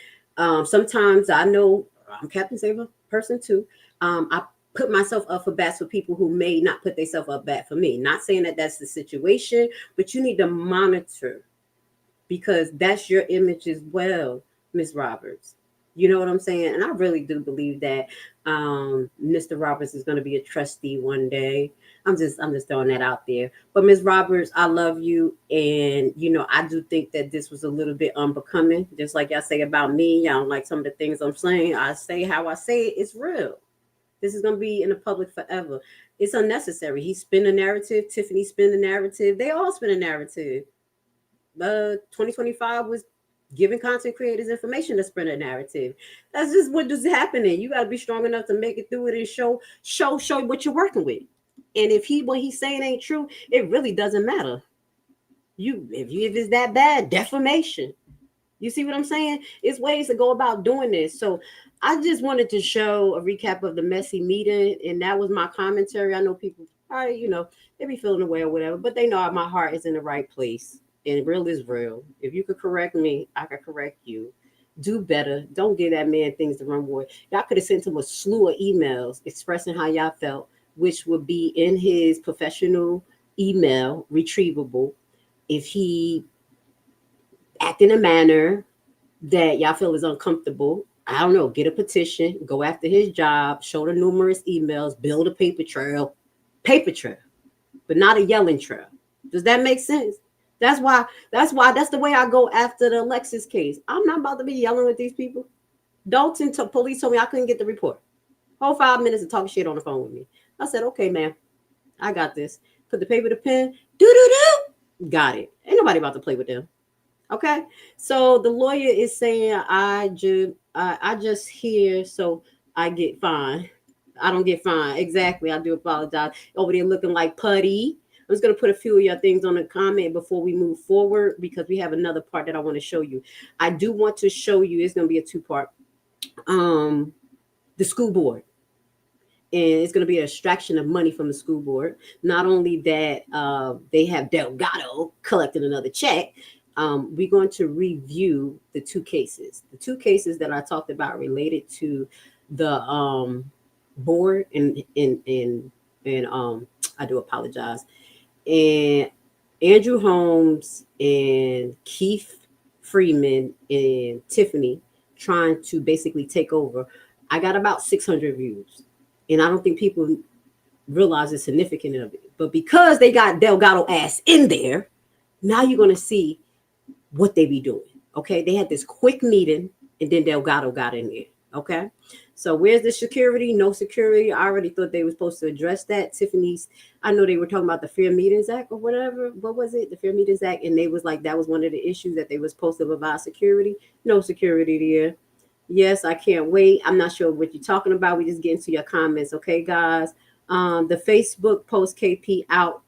sometimes I know I'm Captain Saver person too. I put myself up for bats for people who may not put themselves up bat for me. Not saying that that's the situation, but you need to monitor, because that's your image as well, Miss Roberts. You know what I'm saying? And I really do believe that Mr. Roberts is going to be a trustee one day. I'm just throwing that out there. But Ms. Roberts, I love you. And, you know, I do think that this was a little bit unbecoming. Just like y'all say about me, y'all don't like some of the things I'm saying. I say how I say it. It's real. This is going to be in the public forever. It's unnecessary. He spin a narrative. Tiffany spin the narrative. They all spin a narrative. 2025 was giving content creators information to spread a narrative. That's just what is happening. You got to be strong enough to make it through it and show what you're working with. And if what he's saying ain't true, it really doesn't matter. If it's that bad, defamation. You see what I'm saying? It's ways to go about doing this. So I just wanted to show a recap of the messy meeting, and that was my commentary. I know people, you know, they be feeling away or whatever, but they know my heart is in the right place. And real is real. If you could correct me, I could correct you. Do better. Don't give that man things to run with. Y'all could have sent him a slew of emails expressing how y'all felt, which would be in his professional email, retrievable. If he act in a manner that y'all feel is uncomfortable, I don't know, get a petition, go after his job, show the numerous emails, build a paper trail, but not a yelling trail. Does that make sense? That's the way I go after the Alexis case. I'm not about to be yelling with these people. Dalton police told me I couldn't get the report. Whole 5 minutes of talking shit on the phone with me. I said, okay, man, I got this. Put the paper to pen. Got it. Ain't nobody about to play with them. Okay. So the lawyer is saying I just hear so I get fined. I don't get fined. Exactly. I do apologize. Over there looking like putty. I'm just going to put a few of your things on the comment before we move forward, because we have another part that I want to show you. I do want to show you, it's going to be a two-part, the school board. And it's going to be an extraction of money from the school board. Not only that, they have Delgado collecting another check. We're going to review the two cases. The two cases that I talked about related to the board and I do apologize. And Andrew Holmes and Keith Freeman and Tiffany trying to basically take over. I got about 600 views, and I don't think people realize the significance of it. But because they got Delgado ass in there, now you're going to see what they be doing. Okay, they had this quick meeting, and then Delgado got in there. Okay, so where's the security? No security. I already thought they were supposed to address that. Tiffany's, I know they were talking about the Fair Meetings Act or whatever. What was it? The Fair Meetings Act. And they was like, that was one of the issues that they were supposed to provide security. No security there. Yes, I can't wait. I'm not sure what you're talking about. We just get into your comments. Okay, guys. The Facebook post KP out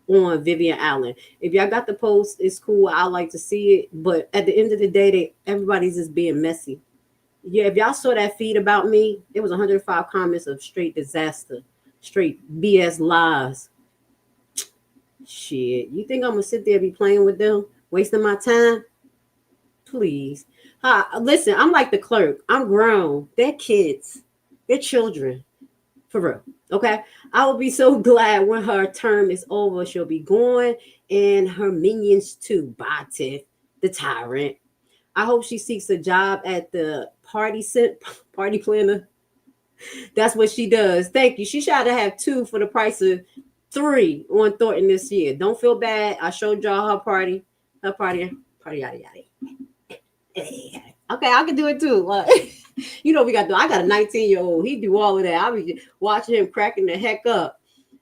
on Vivian Allen. If y'all got the post, it's cool. I like to see it. But at the end of the day, everybody's just being messy. Yeah, if y'all saw that feed about me, it was 105 comments of straight disaster, straight BS lies. Shit, you think I'm gonna sit there and be playing with them, wasting my time? Please. Listen, I'm like the clerk. I'm grown. They're kids. They're children. For real. Okay? I will be so glad when her term is over. She'll be gone, and her minions too. Bye, Tiff, the tyrant. I hope she seeks a job at the party planner. That's what she does. Thank you. She tried to have 2 for the price of 3 on Thornton this year. Don't feel bad. I showed y'all her party, yada yada. Okay, I can do it too. You know, I got a 19-year-old. He do all of that. I be watching him cracking the heck up.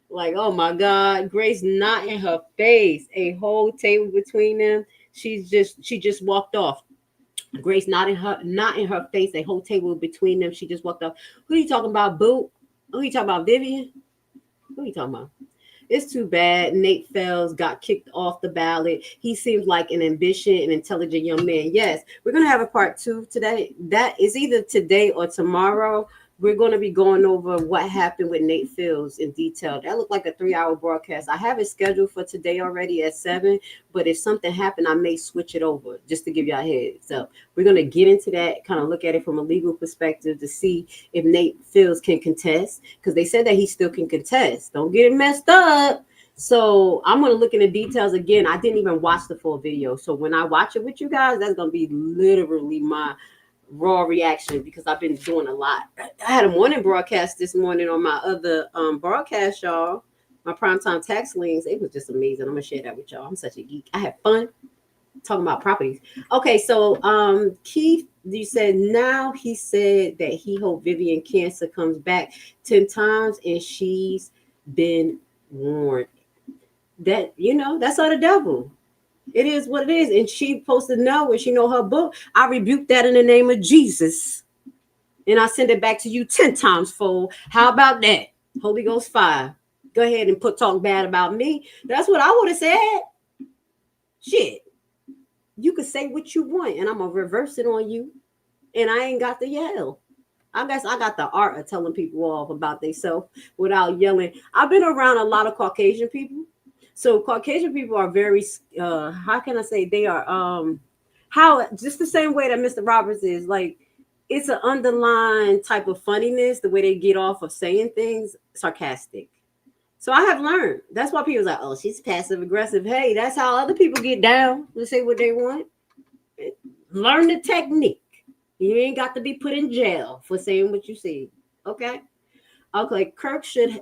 Like, oh my God, Grace not in her face. A whole table between them. She just walked off. Grace not in her face, a whole table between them. She just walked up. Who are you talking about, Boo? Who are you talking about, Vivian? Who are you talking about? It's too bad Nate Fells got kicked off the ballot. He seems like an ambitious and intelligent young man. Yes, we're going to have a part 2 today. That is either today or tomorrow. We're going to be going over what happened with Nate Fells in detail. That looked like a 3-hour broadcast. I have it scheduled for today already at 7, but if something happened, I may switch it over just to give y'all a heads up. We're going to get into that, kind of look at it from a legal perspective to see if Nate Fells can contest, because they said that he still can contest. Don't get it messed up. So I'm going to look into details again. I didn't even watch the full video. So when I watch it with you guys, that's going to be literally my raw reaction, because I've been doing a lot. I had a morning broadcast this morning on my other broadcast, y'all, my primetime tax liens. It was just amazing. I'm gonna share that with y'all. I'm such a geek. I had fun talking about properties. Okay, so Keith, you said now he said that he hoped Vivian Cancer comes back 10 times and she's been warned. That, you know, that's of the devil. It is what it is. And she supposed to know when she know her book. I rebuke that in the name of Jesus. And I send it back to you 10 times fold. How about that? Holy Ghost fire. Go ahead and talk bad about me. That's what I would have said. Shit. You could say what you want and I'm going to reverse it on you. And I ain't got to yell. I guess I got the art of telling people off about themselves without yelling. I've been around a lot of Caucasian people. So Caucasian people are very, how can I say, they are, just the same way that Mr. Roberts is, like, it's an underlying type of funniness, the way they get off of saying things, sarcastic. So I have learned. That's why people are like, oh, she's passive aggressive. Hey, that's how other people get down to say what they want. Learn the technique. You ain't got to be put in jail for saying what you say. Okay? Okay,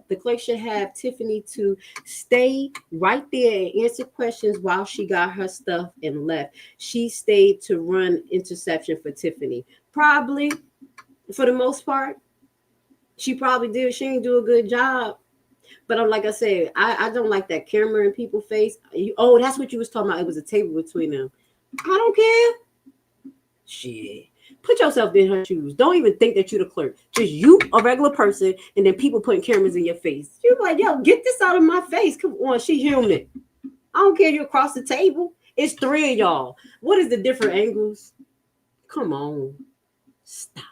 the clerk should have Tiffany to stay right there and answer questions while she got her stuff and left. She stayed to run interception for Tiffany. Probably, for the most part, she probably did. She didn't do a good job. But like I said, I don't like that camera in people's face. Oh, that's what you was talking about. It was a table between them. I don't care. Shit. Put yourself in her shoes. Don't even think that you're the clerk. Just you, a regular person, and then people putting cameras in your face. You're like, yo, get this out of my face. Come on, she human. I don't care if you're across the table. It's 3 of y'all. What is the different angles? Come on. Stop.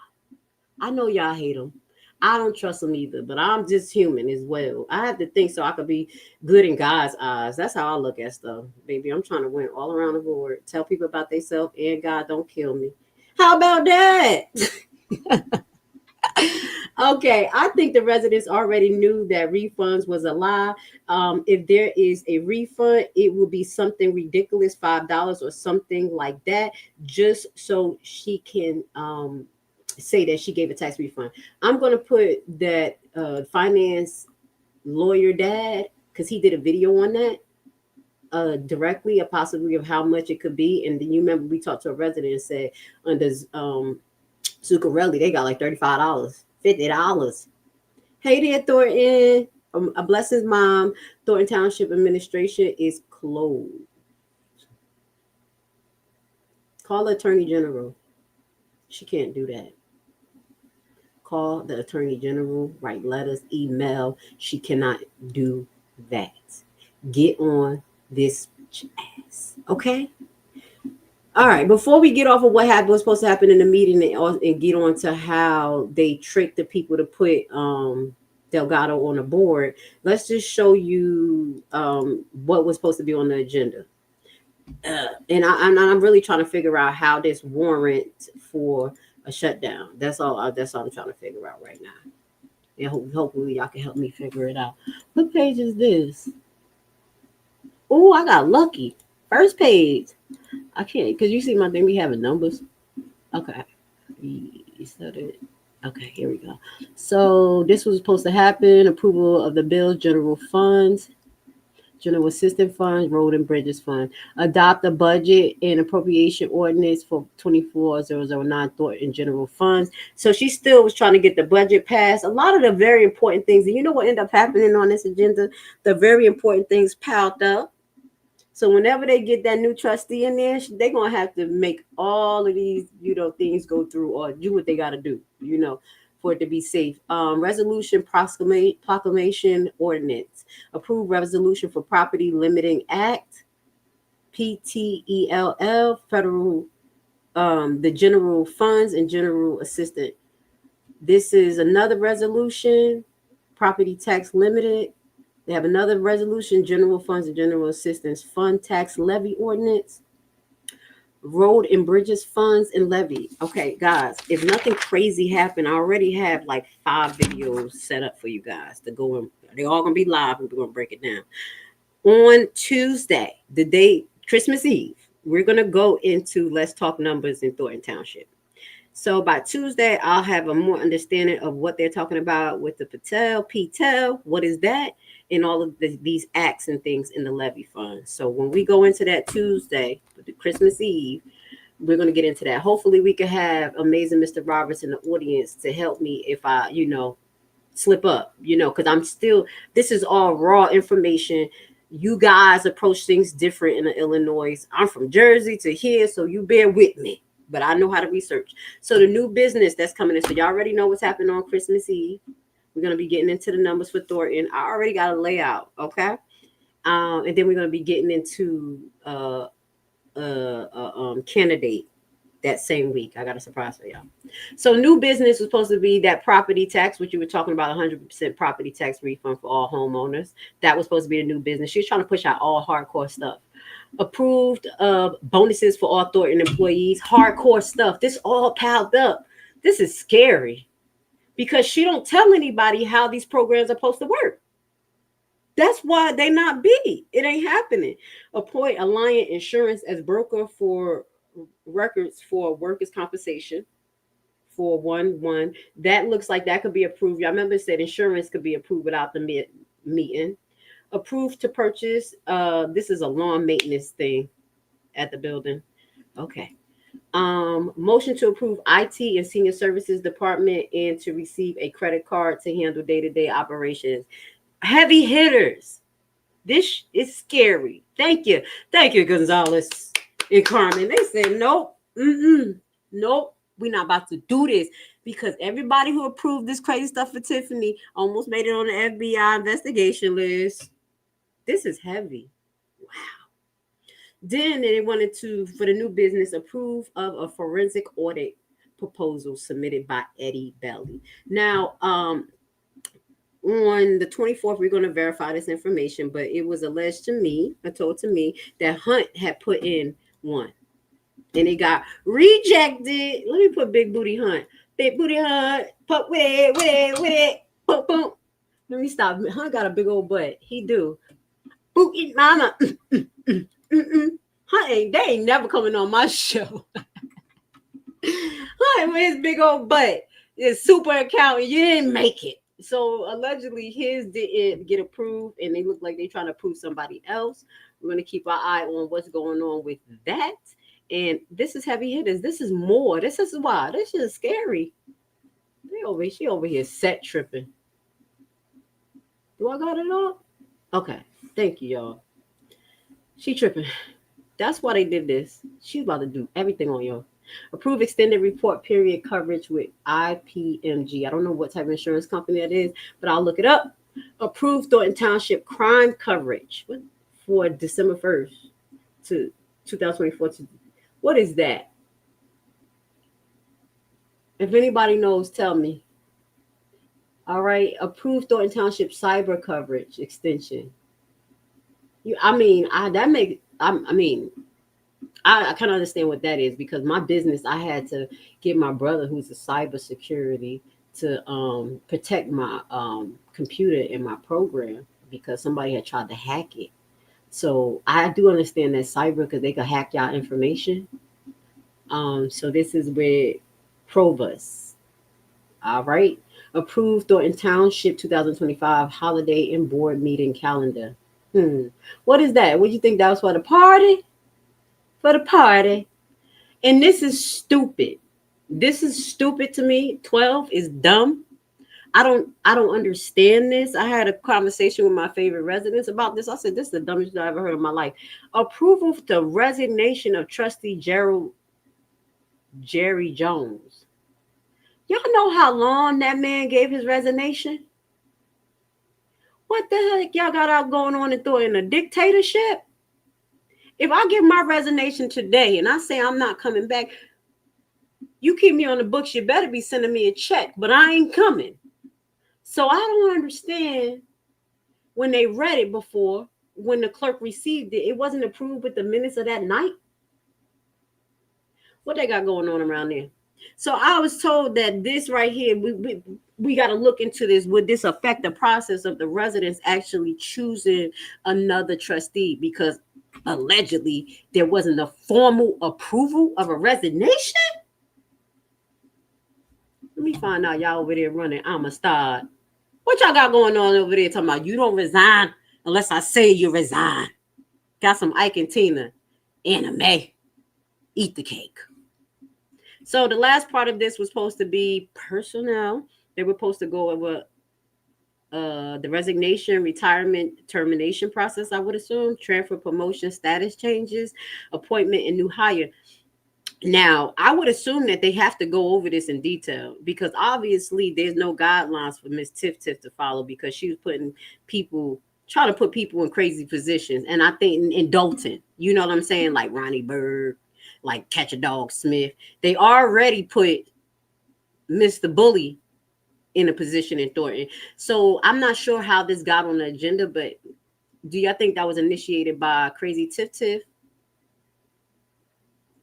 I know y'all hate them. I don't trust them either, but I'm just human as well. I have to think so I could be good in God's eyes. That's how I look at stuff, baby. I'm trying to win all around the board. Tell people about themselves and God don't kill me. How about that? Okay, I think the residents already knew that refunds was a lie. If there is a refund, it will be something ridiculous, $5 or something like that, just so she can say that she gave a tax refund. I'm going to put that finance lawyer dad, because he did a video on that. Directly, possibly of how much it could be. And then you remember we talked to a resident and said under Zuccarelli, they got like $35, $50. Hey there, Thornton. Bless his mom. Thornton Township administration is closed. Call the Attorney General. She can't do that. Call the Attorney General, write letters, email. She cannot do that. Get on this ass, okay? All right, before we get off of what happened, was supposed to happen in the meeting and get on to how they tricked the people to put Delgado on the board, let's just show you what was supposed to be on the agenda. And I'm really trying to figure out how this warrant for a shutdown. That's all I'm trying to figure out right now. And hopefully y'all can help me figure it out. What page is this? Oh, I got lucky. First page. I can't, because you see my thing, we having numbers. Okay. Okay, here we go. So this was supposed to happen. Approval of the bills, general funds, general assistance funds, road and bridges fund. Adopt a budget and appropriation ordinance for 24009 Thornton general funds. So she still was trying to get the budget passed. A lot of the very important things, and you know what ended up happening on this agenda? The very important things piled up. So whenever they get that new trustee in there, they're going to have to make all of these, things go through or do what they got to do, for it to be safe. Resolution proclamation ordinance. Approved resolution for property limiting act, PTELL, federal, the general funds and general assistant. This is another resolution, property tax limited. They have another resolution, general funds and general assistance fund tax levy ordinance, road and bridges funds and levy. Okay, guys, if nothing crazy happened, I already have like 5 videos set up for you guys to go in. They're all gonna be live and we're gonna break it down. On Tuesday, the day Christmas Eve, we're gonna go into Let's Talk Numbers in Thornton Township. So by Tuesday, I'll have a more understanding of what they're talking about with the PTEL, what is that? And all of these acts and things in the levy fund. So when we go into that Tuesday, the Christmas Eve, we're going to get into that. Hopefully we can have amazing Mr. Roberts in the audience to help me if I, slip up, because this is all raw information. You guys approach things different in Illinois. I'm from Jersey to here, so you bear with me, but I know how to research. So the new business that's coming in, so y'all already know what's happening on Christmas Eve. We're going to be getting into the numbers for Thornton. I already got a layout, okay? And then we're going to be getting into candidate that same week. I got a surprise for y'all. So new business was supposed to be that property tax, which you were talking about, 100% property tax refund for all homeowners. That was supposed to be the new business. She was trying to push out all hardcore stuff. Approved bonuses for all Thornton employees. Hardcore stuff. This all piled up. This is scary. Because she don't tell anybody how these programs are supposed to work. That's why they not be. It ain't happening. Appoint Alliant Insurance as broker for records for workers' compensation for 1/1. That looks like that could be approved. Y'all remember it said insurance could be approved without the meeting. Approved to purchase. This is a lawn maintenance thing at the building. Okay. Motion to approve IT and senior services department and to receive a credit card to handle day-to-day operations. Heavy hitters. This is scary. Thank you, Gonzalez and Carmen. They said nope, nope, we're not about to do this because everybody who approved this crazy stuff for Tiffany almost made it on the FBI investigation list. This is heavy. Then they wanted to, for the new business, approve of a forensic audit proposal submitted by Eddie Belly. Now, on the 24th, we're going to verify this information, but it was alleged to me, told to me, that Hunt had put in one. And it got rejected. Let me put Big Booty Hunt. Big Booty Hunt. Put with it. Boom, boom. Let me stop. Hunt got a big old butt. He do. Booty mama. They ain't never coming on my show. With his big old butt, his super account, you didn't make it. So allegedly his didn't get approved, and they look like they're trying to approve somebody else. We're going to keep our eye on what's going on with that. And this is heavy hitters. This is more. This is why. This is scary. She over here set tripping. Do I got it all? Okay. Thank you, y'all. She tripping. That's why they did this. She's about to do everything on y'all. Approve extended report period coverage with IPMG. I don't know what type of insurance company that is, but I'll look it up. Approve Thornton Township crime coverage for December 1st to 2024. What is that? If anybody knows, tell me. All right. Approve Thornton Township cyber coverage extension. I kind of understand what that is because my business, I had to get my brother, who's a cybersecurity, to protect my computer and my program because somebody had tried to hack it. So I do understand that cyber because they could hack y'all information. So this is with Provus. All right. Approved Thornton Township 2025 holiday and board meeting calendar. What is that? What do you think that was for the party? For the party. And this is stupid. This is stupid to me. 12 is dumb. I don't understand this. I had a conversation with my favorite residents about this. I said, this is the dumbest thing I ever heard in my life. Approval for the resignation of trustee Jerry Jones. Y'all know how long that man gave his resignation? What the heck y'all got out going on in Thornton? A dictatorship? If I give my resignation today and I say I'm not coming back, you keep me on the books, you better be sending me a check, but I ain't coming. So I don't understand when they read it before, when the clerk received it, it wasn't approved with the minutes of that night. What they got going on around there? So I was told that this right here, we got to look into this. Would this affect the process of the residents actually choosing another trustee? Because allegedly there wasn't a formal approval of a resignation. Let me find out y'all over there running. I'm a star. What y'all got going on over there talking about you don't resign unless I say you resign? Got some Ike and Tina anime. Eat the cake. So the last part of this was supposed to be personnel. They were supposed to go over the resignation, retirement, termination process, I would assume, transfer, promotion, status changes, appointment, and new hire. Now, I would assume that they have to go over this in detail because obviously there's no guidelines for Miss Tiff to follow because she was trying to put people in crazy positions. And I think in Dalton, you know what I'm saying? Like Ronnie Bird, like Catch a Dog Smith. They already put Mr. Bully in a position in Thornton. So I'm not sure how this got on the agenda, but do y'all think that was initiated by Crazy Tiff?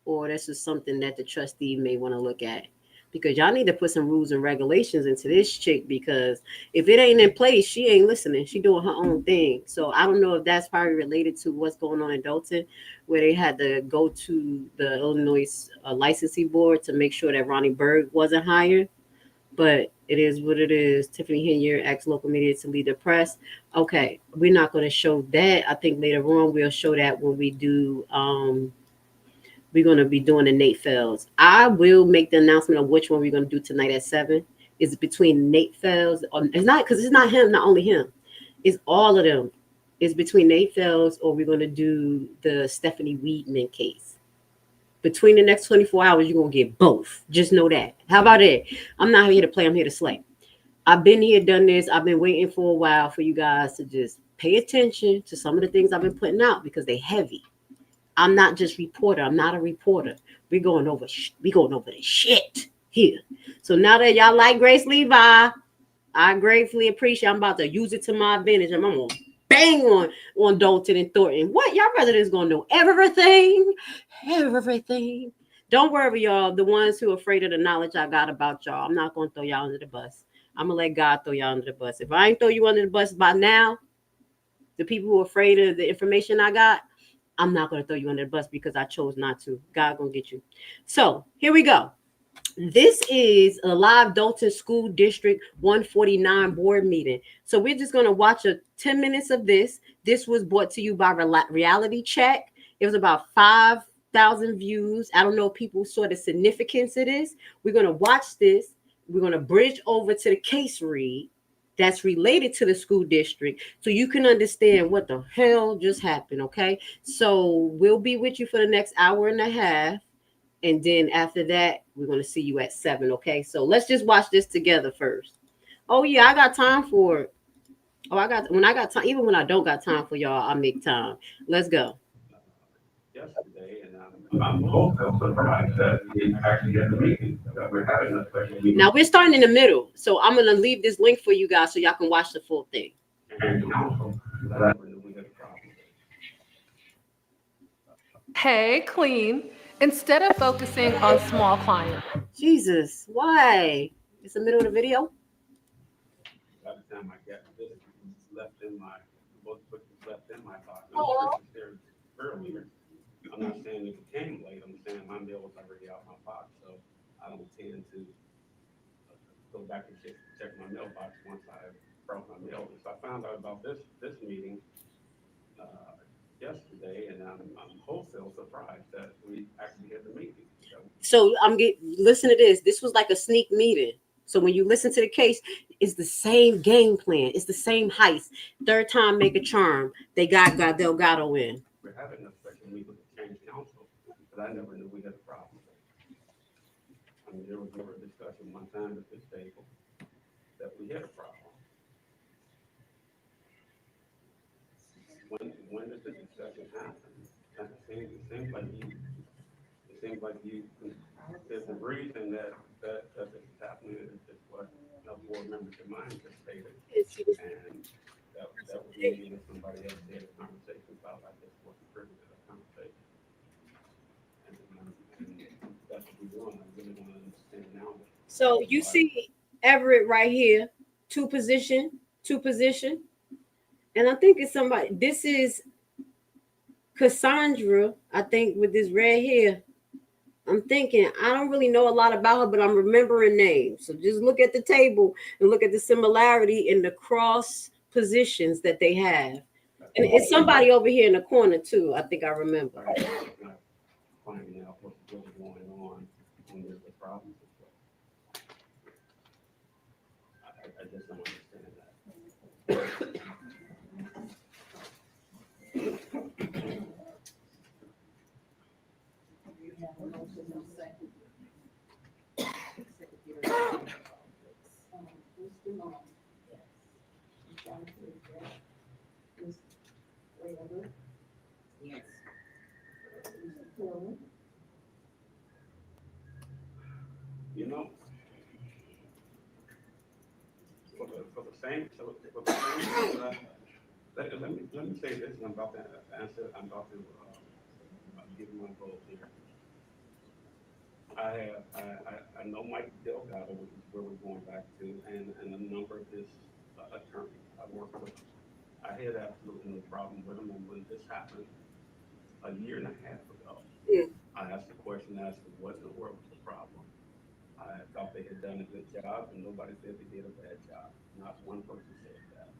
Or this is something that the trustee may want to look at? Because y'all need to put some rules and regulations into this chick, because if it ain't in place, she ain't listening. She doing her own thing. So I don't know if that's probably related to what's going on in Dalton, where they had to go to the Illinois licensing board to make sure that Ronnie Berg wasn't hired. But it is what it is. Tiffany Henyard asked local media to lead the press. Okay, we're not going to show that. I think later on we'll show that when we do we're going to be doing the Nate Fells. I will make the announcement of which one we're going to do tonight at 7. It's between Nate Fells. It's not, because it's not him, not only him. It's all of them. It's between Nate Fells, or we're going to do the Stephanie Weedman case. Between the next 24 hours, you're going to get both. Just know that. How about it? I'm not here to play. I'm here to slay. I've been here, done this. I've been waiting for a while for you guys to just pay attention to some of the things I've been putting out because they're heavy. I'm not just reporter. I'm not a reporter. We're going over the shit here. So now that y'all like Grace Levi, I gratefully appreciate. I'm about to use it to my advantage. I'm gonna bang on Dalton and Thornton. What y'all residents gonna know? Everything. Don't worry, y'all. The ones who are afraid of the knowledge I got about y'all, I'm not gonna throw y'all under the bus. I'm gonna let God throw y'all under the bus. If I ain't throw you under the bus by now, the people who are afraid of the information I got, I'm not going to throw you under the bus because I chose not to. God going to get you. So here we go. This is a live Dalton School District 149 board meeting. So we're just going to watch 10 minutes of this. This was brought to you by Reality Check. It was about 5,000 views. I don't know if people saw the significance of this. We're going to watch this. We're going to bridge over to the case read that's related to the school district so you can understand what the hell just happened, okay? So we'll be with you for the next hour and a half, and then after that, we're going to see you at 7, okay? So let's just watch this together first. Oh, yeah, I got time for it. When I got time, even when I don't got time for y'all, I make time. Let's go. Yesterday, and I'm also surprised that we actually had the meeting that we're having a special meeting. Now we're starting in the middle, so I'm gonna leave this link for you guys so y'all can watch the full thing. Hey, Clean. Instead of focusing on small clients. Jesus, why? It's the middle of the video. By the time I got this, it was left in my book was left in my box. Earlier. I'm not saying it came late. I'm saying my mail was already out my box, so I don't tend to go back and check my mailbox once I brought my mail. So I found out about this meeting yesterday, and I'm wholesale surprised that we actually had the meeting. So listen to this. This was like a sneak meeting. So when you listen to the case, it's the same game plan. It's the same heist. Third time make a charm. They got Delgado in. We're having a special meeting with the change council, but I never knew we had a problem. I mean, there was never a discussion one time at this table that we had a problem. When did the discussion happen? It seems like you, there's a reason that this is happening. It's just what a board member of mine just stated. And that was me and somebody else had a conversation about, I just wasn't privy to that conversation. And that's what we're doing. I really want to understand now. So you see Everett right here, two position. And I think it's somebody, this is Cassandra, I think, with this red hair. I'm thinking, I don't really know a lot about her, but I'm remembering names. So just look at the table and look at the similarity in the cross positions that they have. And it's somebody over here in the corner too, I think I remember. Finding out what's really going on when there's a problem. I just don't understand that. You know, for the same, let me say this, and I'm about to answer, I'm about to give my vote here. I know Mike Delgado, which is where we're going back to, and a number of his attorneys I work with. I had absolutely no problem with him, and when this happened a year and a half ago, I asked the question as to what in the world was the problem. I thought they had done a good job, and nobody said they did a bad job. Not one person said that.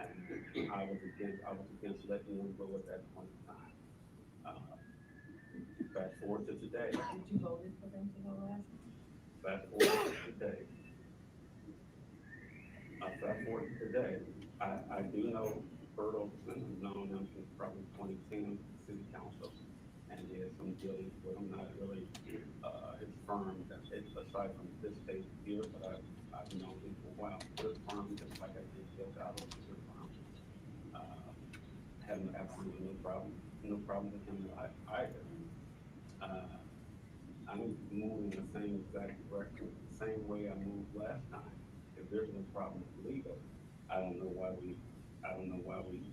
And I was against letting them go at that point in time. Fast forward to today. Did you vote for them to go last? Fast forward to today. I do know Bert Olson. I've known him since probably 2010 city council, and he has some dealings with him. Not really his firm, aside from this state here, but I've known him for a while. Good firm, just like I did Delgado, good firm. Having absolutely no problem with him either. I'm moving in the same exact direction, the same way I moved last time. If there's no problem with legal, I don't know why we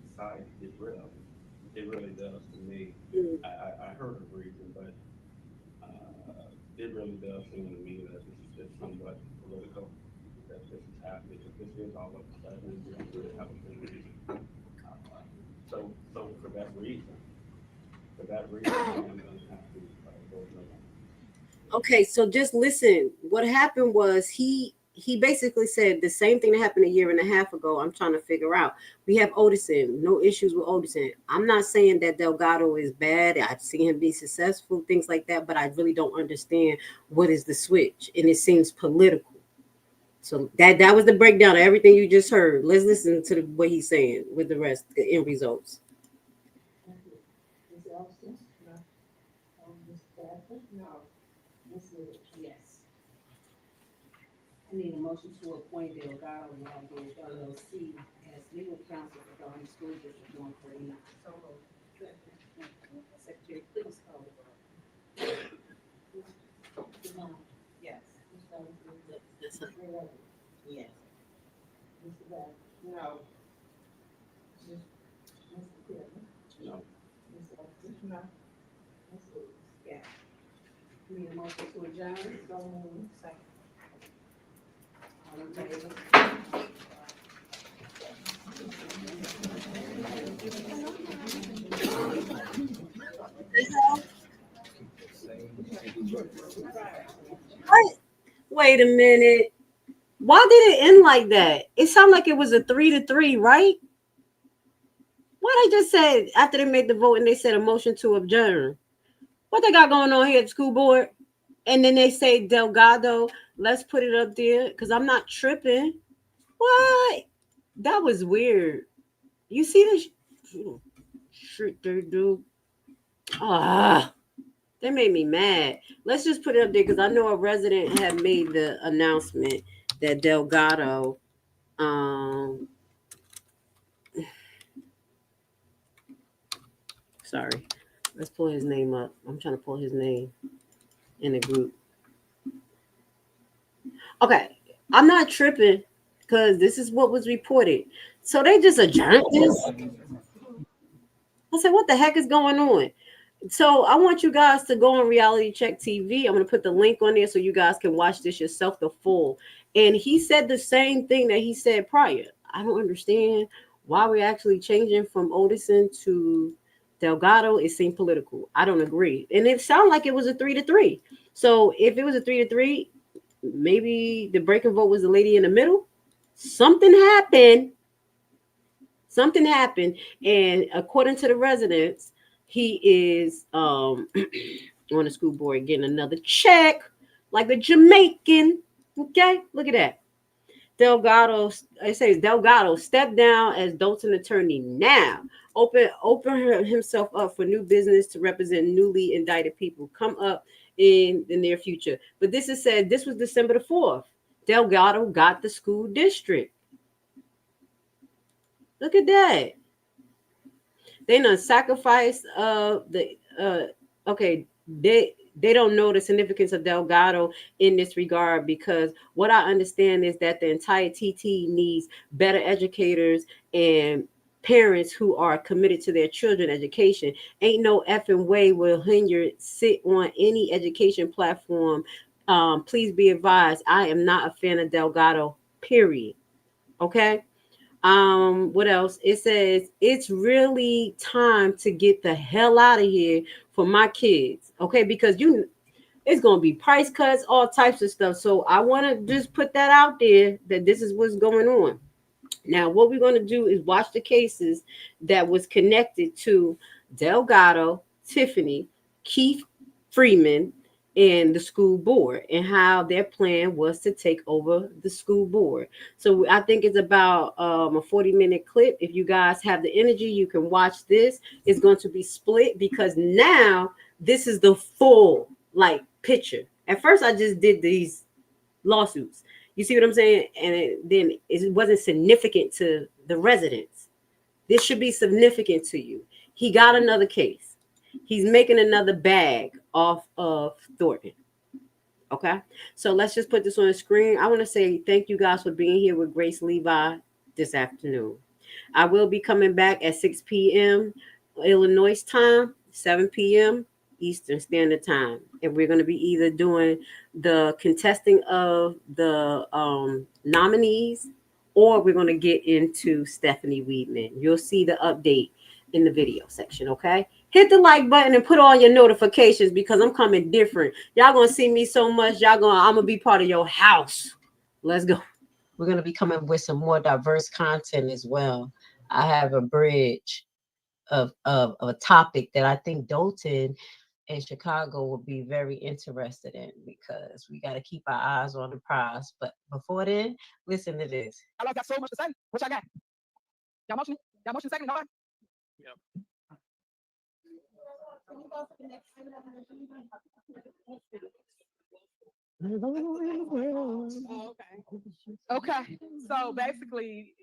decided to get rid of it. It really does to me. I heard a reason, but it really does seem to me that this is just somewhat political, that this is happening. If this is all of a sudden, we don't really have a good reason. So for that reason, I'm going to have to vote no. Okay, so just listen. What happened was he basically said the same thing that happened a year and a half ago. I'm trying to figure out. We have Odison, no issues with Odison. I'm not saying that Delgado is bad. I've seen him be successful, things like that, but I really don't understand what is the switch, and it seems political. So that was the breakdown of everything you just heard. Let's listen to what he's saying with the rest, the end results. No. Yes. I need a motion to appoint Delgado LLC as legal counsel for Thornton School District 149. So moved. Secretary, please call the roll. Yes. Yes. Mr. Bell? No. Mr. Taylor? No. Ms. Austin? No. Ms. Lewis? Yes. Need a motion to adjourn? So moved. Second. All in favor? What? Wait a minute. Why did it end like that? It sounded like it was a 3-3, right? Why they just said after they made the vote and they said a motion to adjourn? What they got going on here at the school board? And then they say Delgado, let's put it up there because I'm not tripping. What? That was weird. You see this? Shit, dude. Ah, that made me mad. Let's just put it up there because I know a resident had made the announcement that Delgado, sorry, let's pull his name up. I'm trying to pull his name in the group. Okay, I'm not tripping because this is what was reported. So they just adjourned this. I said, what the heck is going on? So I want you guys to go on Reality Check TV. I'm going to put the link on there so you guys can watch this yourself, the full. And he said the same thing that he said prior. I don't understand why we're actually changing from Odison to Delgado. It seemed political. I don't agree. And it sounded like it was a 3-3. So if it was a 3-3, maybe the breaking vote was the lady in the middle. Something happened. And according to the residents, he is on the school board getting another check like a Jamaican. Okay, look at that. Delgado, it says Delgado stepped down as Dalton attorney now. Open himself up for new business to represent newly indicted people come up in the near future. But this is said, this was December the 4th. Delgado got the school district. Look at that. They done sacrificed they don't know the significance of Delgado in this regard because what I understand is that the entire TT needs better educators and parents who are committed to their children's education. Ain't no effing way will Henyard sit on any education platform. Please be advised, I am not a fan of Delgado, period. Okay. What else? It says it's really time to get the hell out of here for my kids. Okay, because it's gonna be price cuts, all types of stuff. So I want to just put that out there that this is what's going on. Now, what we're gonna do is watch the cases that was connected to Delgado, Tiffany, Keith Freeman, and the school board and how their plan was to take over the school board. So I think it's about a 40-minute clip. If you guys have the energy, you can watch this. It's going to be split because now this is the full picture. At first, I just did these lawsuits. You see what I'm saying? And then it wasn't significant to the residents. This should be significant to you. He got another case. He's making another bag off of Thornton. Okay, so let's just put this on the screen. I want to say thank you guys for being here with Grace Levi this afternoon. I will be coming back at 6 p.m. Illinois time, 7 p.m. Eastern Standard Time. And we're going to be either doing the contesting of the nominees or we're going to get into Stephanie Weedman. You'll see the update in the video section, okay? Hit the like button and put on your notifications because I'm coming different. Y'all gonna see me so much. I'm gonna be part of your house. Let's go. We're gonna be coming with some more diverse content as well. I have a bridge of a topic that I think Dalton and Chicago will be very interested in because we got to keep our eyes on the prize. But before then, listen to this. I got so much to say. What y'all got? Y'all motion second, all right? Yep. Okay. So basically,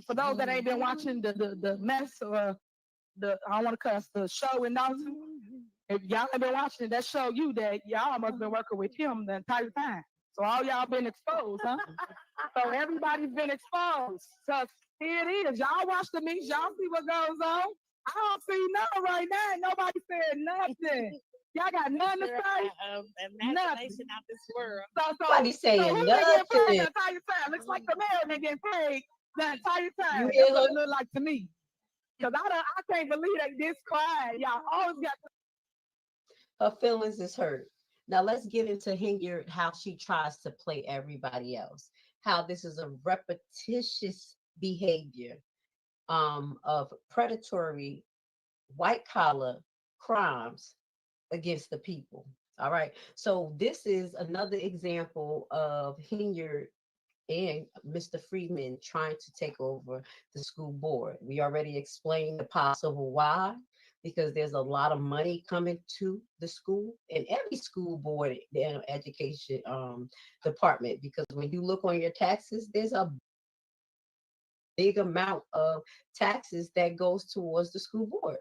for those that ain't been watching the mess or I don't want to cuss the show in Dalton, if y'all have been watching it, that show you that y'all must been working with him the entire time. So all y'all been exposed, huh? So everybody's been exposed. So here it is. Y'all watch the meets. Y'all see what goes on. I don't see nothing right now. Nobody said nothing. Y'all got nothing to say. Imagination out this world. Nobody saying who nothing. The entire time? Looks like the mayor been getting paid the entire time. You That's what it look like to me. Because I can't believe that this quiet. Y'all always got to. Her feelings is hurt. Now let's get into Henyard, how she tries to play everybody else. How this is a repetitious behavior of predatory white collar crimes against the people. All right. So this is another example of Henyard and Mr. Freeman trying to take over the school board. We already explained the possible why, because there's a lot of money coming to the school and every school board education department, because when you look on your taxes, there's a big amount of taxes that goes towards the school board.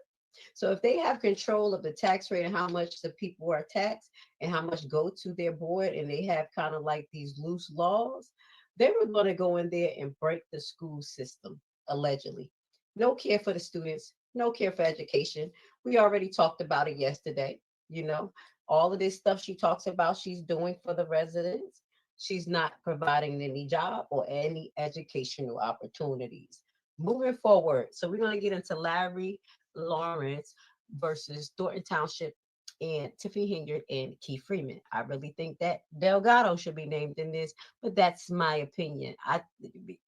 So if they have control of the tax rate and how much the people are taxed and how much go to their board, and they have kind of like these loose laws, they were going to go in there and break the school system, allegedly. No care for the students, no care for education. We already talked about it yesterday. You know, all of this stuff she talks about she's doing for the residents, she's not providing any job or any educational opportunities. Moving forward, so we're going to get into Larry Lawrence versus Thornton Township and Tiffany Henyard and Keith Freeman. I really think that Delgado should be named in this, but that's my opinion.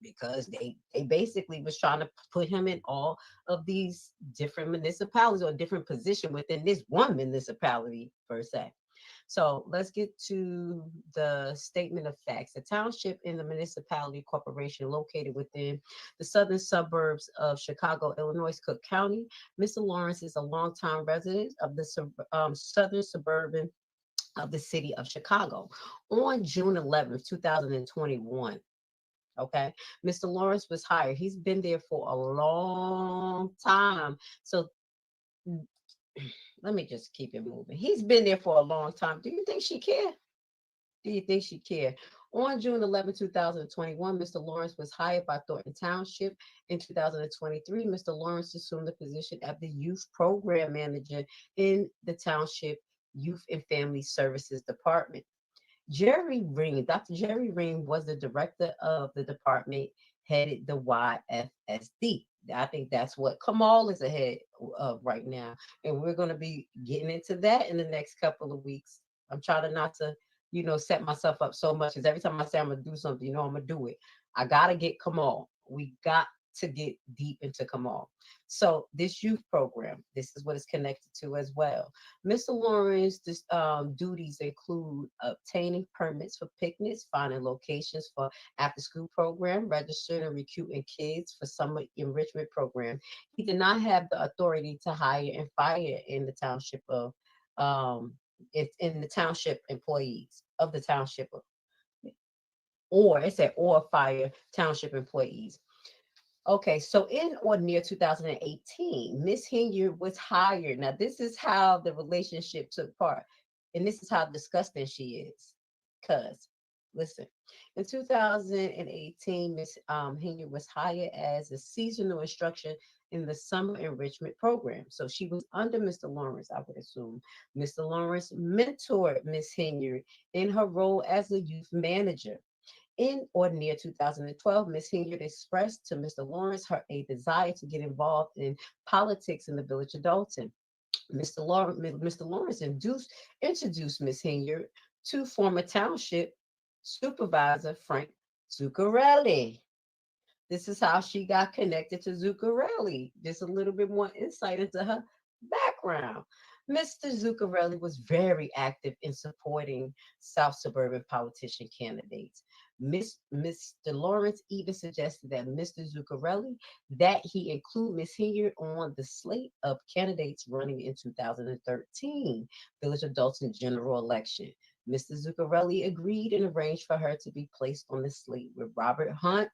Because they basically was trying to put him in all of these different municipalities or different position within this one municipality per se. So let's get to the statement of facts. The township in the municipality corporation located within the southern suburbs of Chicago, Illinois, Cook County. Mr. Lawrence is a longtime resident of the southern suburban of the city of Chicago. On June 11th, 2021, okay, Mr. Lawrence was hired. He's been there for a long time. So let me just keep it moving. He's been there for a long time. Do you think she care? Do you think she care? On June 11, 2021, Mr. Lawrence was hired by Thornton Township. In 2023, Mr. Lawrence assumed the position of the youth program manager in the Township Youth and Family Services Department. Jerry Ring, Dr. Jerry Ring was the director of the department, headed the YFSD. I think that's what Kamal is ahead of right now. And we're going to be getting into that in the next couple of weeks. I'm trying not to, set myself up so much, because every time I say I'm going to do something, I'm going to do it. I got to get Kamal. We got to get deep into Kamal. So this youth program, this is what it's connected to as well. Mr. Lawrence's duties include obtaining permits for picnics, finding locations for after-school program, registering and recruiting kids for summer enrichment program. He did not have the authority to hire and fire in the township of in the township employees of the township, or fire township employees. Okay, so in or near 2018, Miss Henyard was hired. Now, this is how the relationship took part, and this is how disgusting she is. Because, listen, in 2018, Miss Henyard was hired as a seasonal instructor in the summer enrichment program. So she was under Mr. Lawrence, I would assume. Mr. Lawrence mentored Miss Henyard in her role as a youth manager. In or near 2012, Ms. Henyard expressed to Mr. Lawrence a desire to get involved in politics in the village of Dalton. Mr. Lawrence introduced Ms. Henyard to former township supervisor Frank Zuccarelli. This is how she got connected to Zuccarelli. Just a little bit more insight into her background. Mr. Zuccarelli was very active in supporting South suburban politician candidates. Mr. Lawrence even suggested that Mr. Zuccarelli, that he include Ms. Henyard on the slate of candidates running in 2013 Village of Dalton general election. Mr. Zuccarelli agreed and arranged for her to be placed on the slate with Robert Hunt,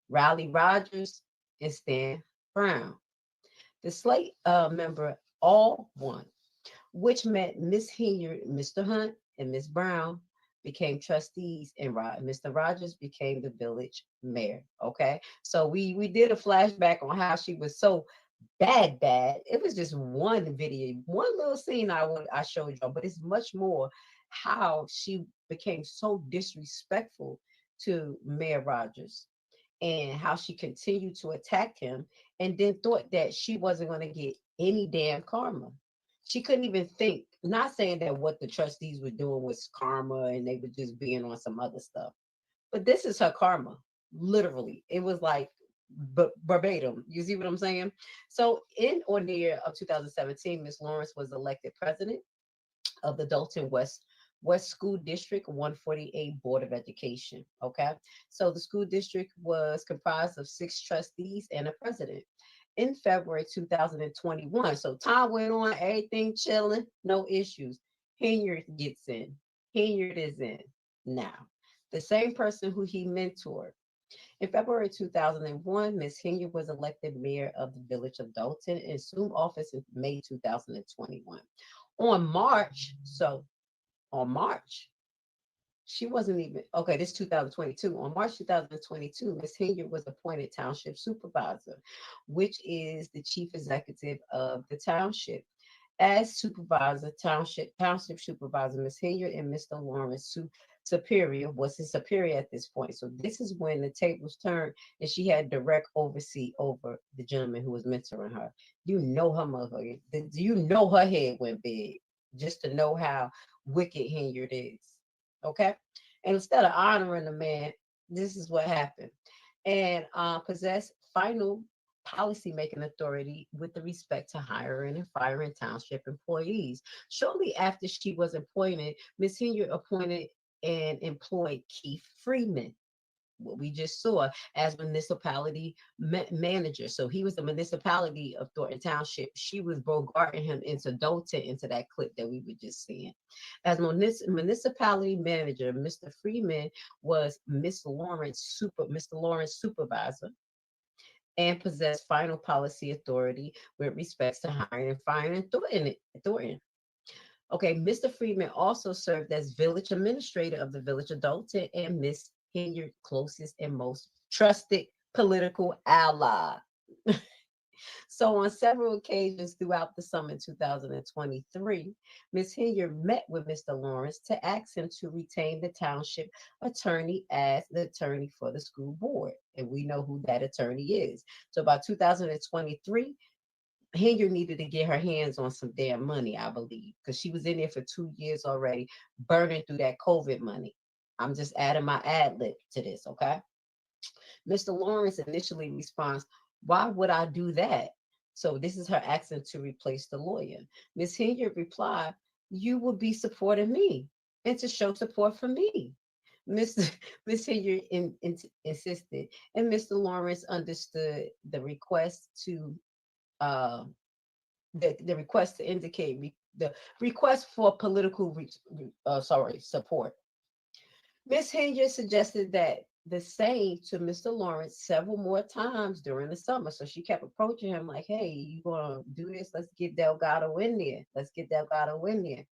Riley Rogers, and Stan Brown. The slate member all won, which meant Miss Henyard, Mr. Hunt, and Miss Brown became trustees, and Mr. Rogers became the village mayor. Okay, so we did a flashback on how she was so bad. It was just one video, one little scene I showed y'all, but it's much more how she became so disrespectful to Mayor Rogers and how she continued to attack him, and then thought that she wasn't going to get any damn karma. She couldn't even think, not saying that what the trustees were doing was karma and they were just being on some other stuff, but this is her karma, literally. It was like verbatim. You see what I'm saying? So in or near of 2017, Ms. Lawrence was elected president of the Dalton West School District 148 Board of Education. Okay, so the school district was comprised of 6 trustees and a president. In February 2021, so time went on, everything chilling, no issues. Henyard gets in. Henyard is in now. The same person who he mentored. In February 2001, Ms. Henyard was elected mayor of the village of Dalton and assumed office in May 2021. On March, she wasn't even, okay, this is 2022. On March 2022, Ms. Henyard was appointed township supervisor, which is the chief executive of the township. As supervisor, township supervisor, Ms. Henyard and Mr. Lawrence superior was his superior at this point. So this is when the tables turned and she had direct oversee over the gentleman who was mentoring her. You know her mother, you know her head went big just to know how wicked Henyard is. Okay, and instead of honoring the man, this is what happened. And possess final policy-making authority with the respect to hiring and firing township employees. Shortly after she was appointed, Ms. Henyard appointed and employed Keith Freeman, what we just saw, as municipality manager. So he was the municipality of Thornton Township. She was bogarting him into Dalton, into that clip that we were just seeing. As municipality manager, Mr. Freeman was Mr. Lawrence supervisor and possessed final policy authority with respects to hiring and firing Thornton. Okay, Mr. Freeman also served as village administrator of the village of Dalton and Ms. Henyard's closest and most trusted political ally. So on several occasions throughout the summer 2023, Ms. Henyard met with Mr. Lawrence to ask him to retain the township attorney as the attorney for the school board. And we know who that attorney is. So by 2023, Henyard needed to get her hands on some damn money, I believe, because she was in there for 2 years already, burning through that COVID money. I'm just adding my ad lib to this, okay? Mr. Lawrence initially responds, "Why would I do that?" So this is her asking to replace the lawyer. Ms. Henyard replied, "You will be supporting me and to show support for me." Ms. Henyard insisted, and Mr. Lawrence understood the request to the request to indicate the request for political support. Ms. Henyard suggested that the same to Mr. Lawrence several more times during the summer. So she kept approaching him like, "Hey, you gonna do this? Let's get Delgado in there. Let's get Delgado in there."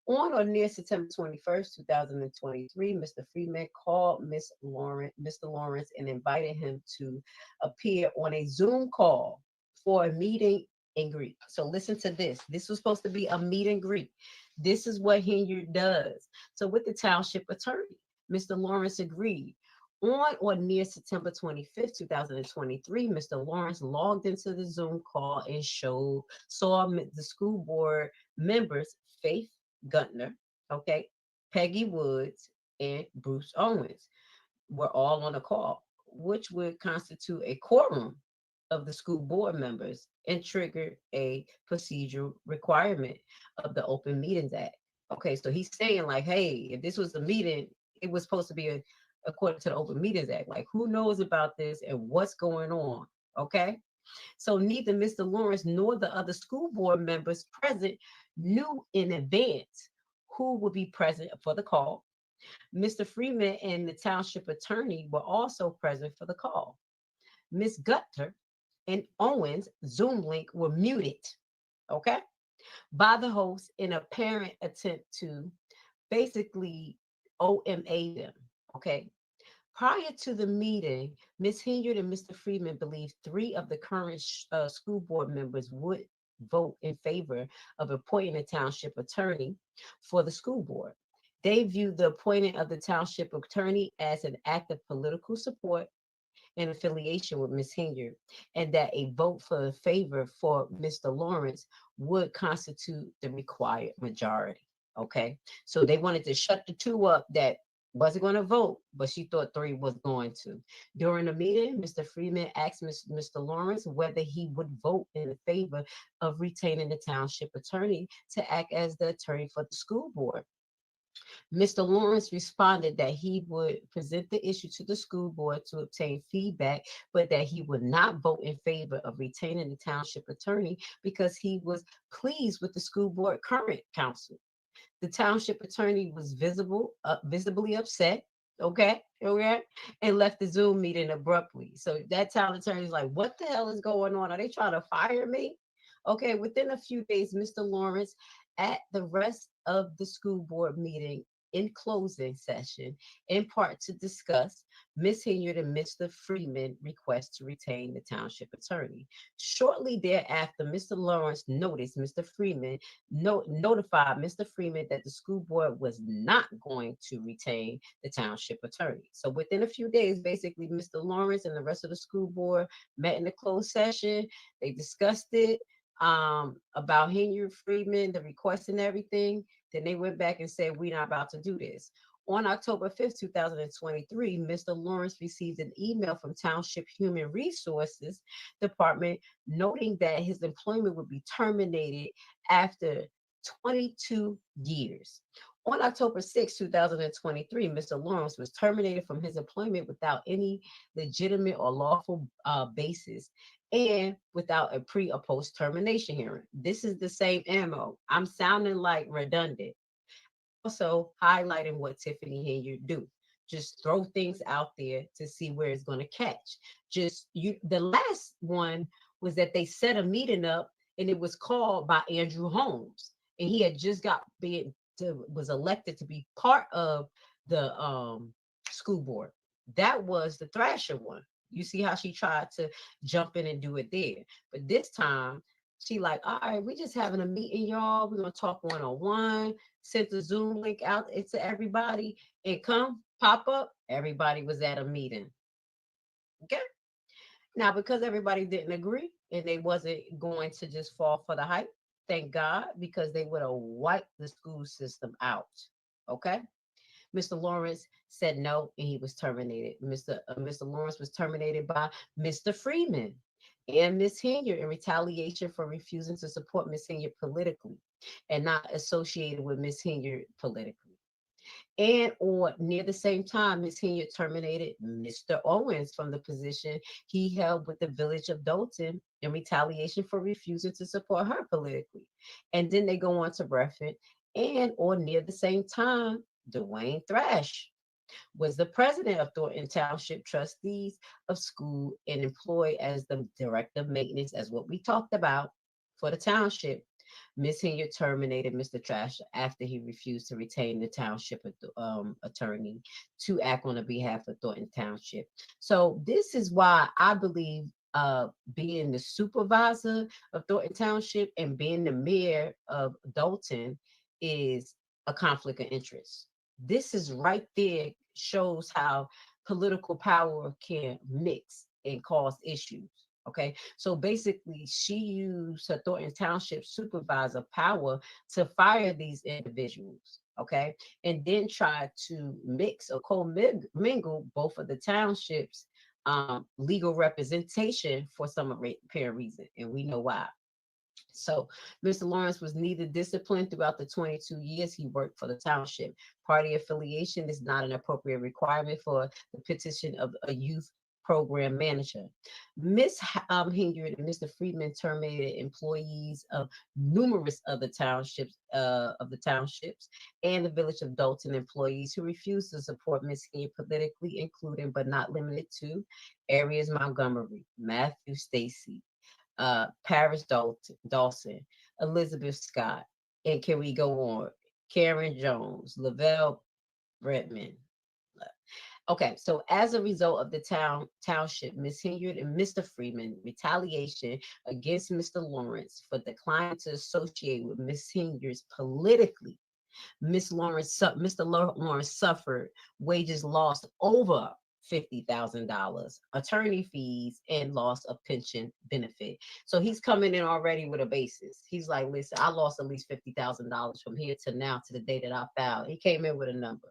On or near September 21st, 2023, Mr. Freeman called Mr. Lawrence and invited him to appear on a Zoom call for a meeting and greet. So listen to this. This was supposed to be a meet and greet. This is what Henyard does. So with the township attorney, Mr. Lawrence agreed. On or near September 25th, 2023, Mr. Lawrence logged into the Zoom call and saw the school board members, Faith Guntner, okay, Peggy Woods, and Bruce Owens were all on a call, which would constitute a quorum of the school board members and trigger a procedural requirement of the Open Meetings Act. Okay, so he's saying like, hey, if this was a meeting, it was supposed to be according to the Open Meetings Act. Like, who knows about this and what's going on? Okay, so neither Mr. Lawrence nor the other school board members present knew in advance who would be present for the call. Mr. Freeman and the township attorney were also present for the call. Ms. Gutter and Owens' Zoom link were muted, okay, by the host in a apparent attempt to basically OMA them, okay. Prior to the meeting, Ms. Henyard and Mr. Freeman believed 3 of the current school board members would vote in favor of appointing a township attorney for the school board. They viewed the appointing of the township attorney as an act of political support and affiliation with Ms. Henyard, and that a vote for favor for Mr. Lawrence would constitute the required majority. Okay, so they wanted to shut the two up that wasn't going to vote, but she thought 3 was going to. During the meeting, Mr. Freeman asked Mr. Lawrence whether he would vote in favor of retaining the township attorney to act as the attorney for the school board. Mr. Lawrence responded that he would present the issue to the school board to obtain feedback, but that he would not vote in favor of retaining the township attorney because he was pleased with the school board current counsel. The township attorney was visibly upset, okay, and left the Zoom meeting abruptly. So that town attorney is like, what the hell is going on? Are they trying to fire me? Okay, within a few days, Mr. Lawrence, at the rest of the school board meeting, in closing session, in part to discuss Ms. Henyard and Mr. Freeman request to retain the township attorney. Shortly thereafter, Mr. Lawrence noticed Mr. Freeman notified Mr. Freeman that the school board was not going to retain the township attorney. So within a few days, basically, Mr. Lawrence and the rest of the school board met in the closed session. They discussed it about Henyard, Freeman, the request and everything. Then they went back and said, we're not about to do this. On October 5th, 2023, Mr. Lawrence received an email from Township Human Resources Department noting that his employment would be terminated after 22 years. On October 6, 2023, Mr. Lawrence was terminated from his employment without any legitimate or lawful basis and without a pre or post termination hearing. This is the same MO. I'm sounding like redundant. Also highlighting what Tiffany Henyard do. Just throw things out there to see where it's going to catch. The last one was that they set a meeting up and it was called by Andrew Holmes. And he had just was elected to be part of the school board. That was the Thrasher one. You see how she tried to jump in and do it there. But this time, she like, all right, we just having a meeting, y'all. We're going to talk one-on-one. Sent the Zoom link out to everybody. And pop up, everybody was at a meeting. Okay? Now, because everybody didn't agree and they wasn't going to just fall for the hype, thank God, because they would have wiped the school system out. Okay? Mr. Lawrence said no, and he was terminated. Mr. Lawrence was terminated by Mr. Freeman and Ms. Henyard in retaliation for refusing to support Ms. Henyard politically and not associated with Ms. Henyard politically. And or near the same time, Ms. Henyard terminated Mr. Owens from the position he held with the village of Dalton in retaliation for refusing to support her politically. And then they go on to reference, and or near the same time, Dwayne Thrash was the president of Thornton Township Trustees of School and employed as the director of maintenance, as what we talked about for the township. Ms. Henyard terminated Mr. Thrash after he refused to retain the township attorney to act on the behalf of Thornton Township. So this is why I believe being the supervisor of Thornton Township and being the mayor of Dalton is a conflict of interest. This is right there, shows how political power can mix and cause issues. Okay, so basically, she used her Thornton Township supervisor power to fire these individuals. Okay, and then try to mix or co-mingle both of the townships' legal representation for some apparent reason, and we know why. So Mr. Lawrence was neither disciplined throughout the 22 years he worked for the township. Party affiliation is not an appropriate requirement for the petition of a youth program manager. Ms. Henyard and Mr. Freeman terminated employees of numerous other townships, and the village of Dalton employees who refused to support Ms. Henyard politically, including but not limited to Arias Montgomery, Matthew Stacy, Paris Dawson, Elizabeth Scott, and can we go on? Karen Jones, Lavelle Bretman. Okay, so as a result of the township, Ms. Henyard and Mr. Freeman retaliation against Mr. Lawrence for declining to associate with Ms. Henyard's politically, Mr. Lawrence suffered wages lost over $50,000, attorney fees, and loss of pension benefit. So he's coming in already with a basis. He's like, listen, I lost at least $50,000 from here to now to the day that I filed. He came in with a number.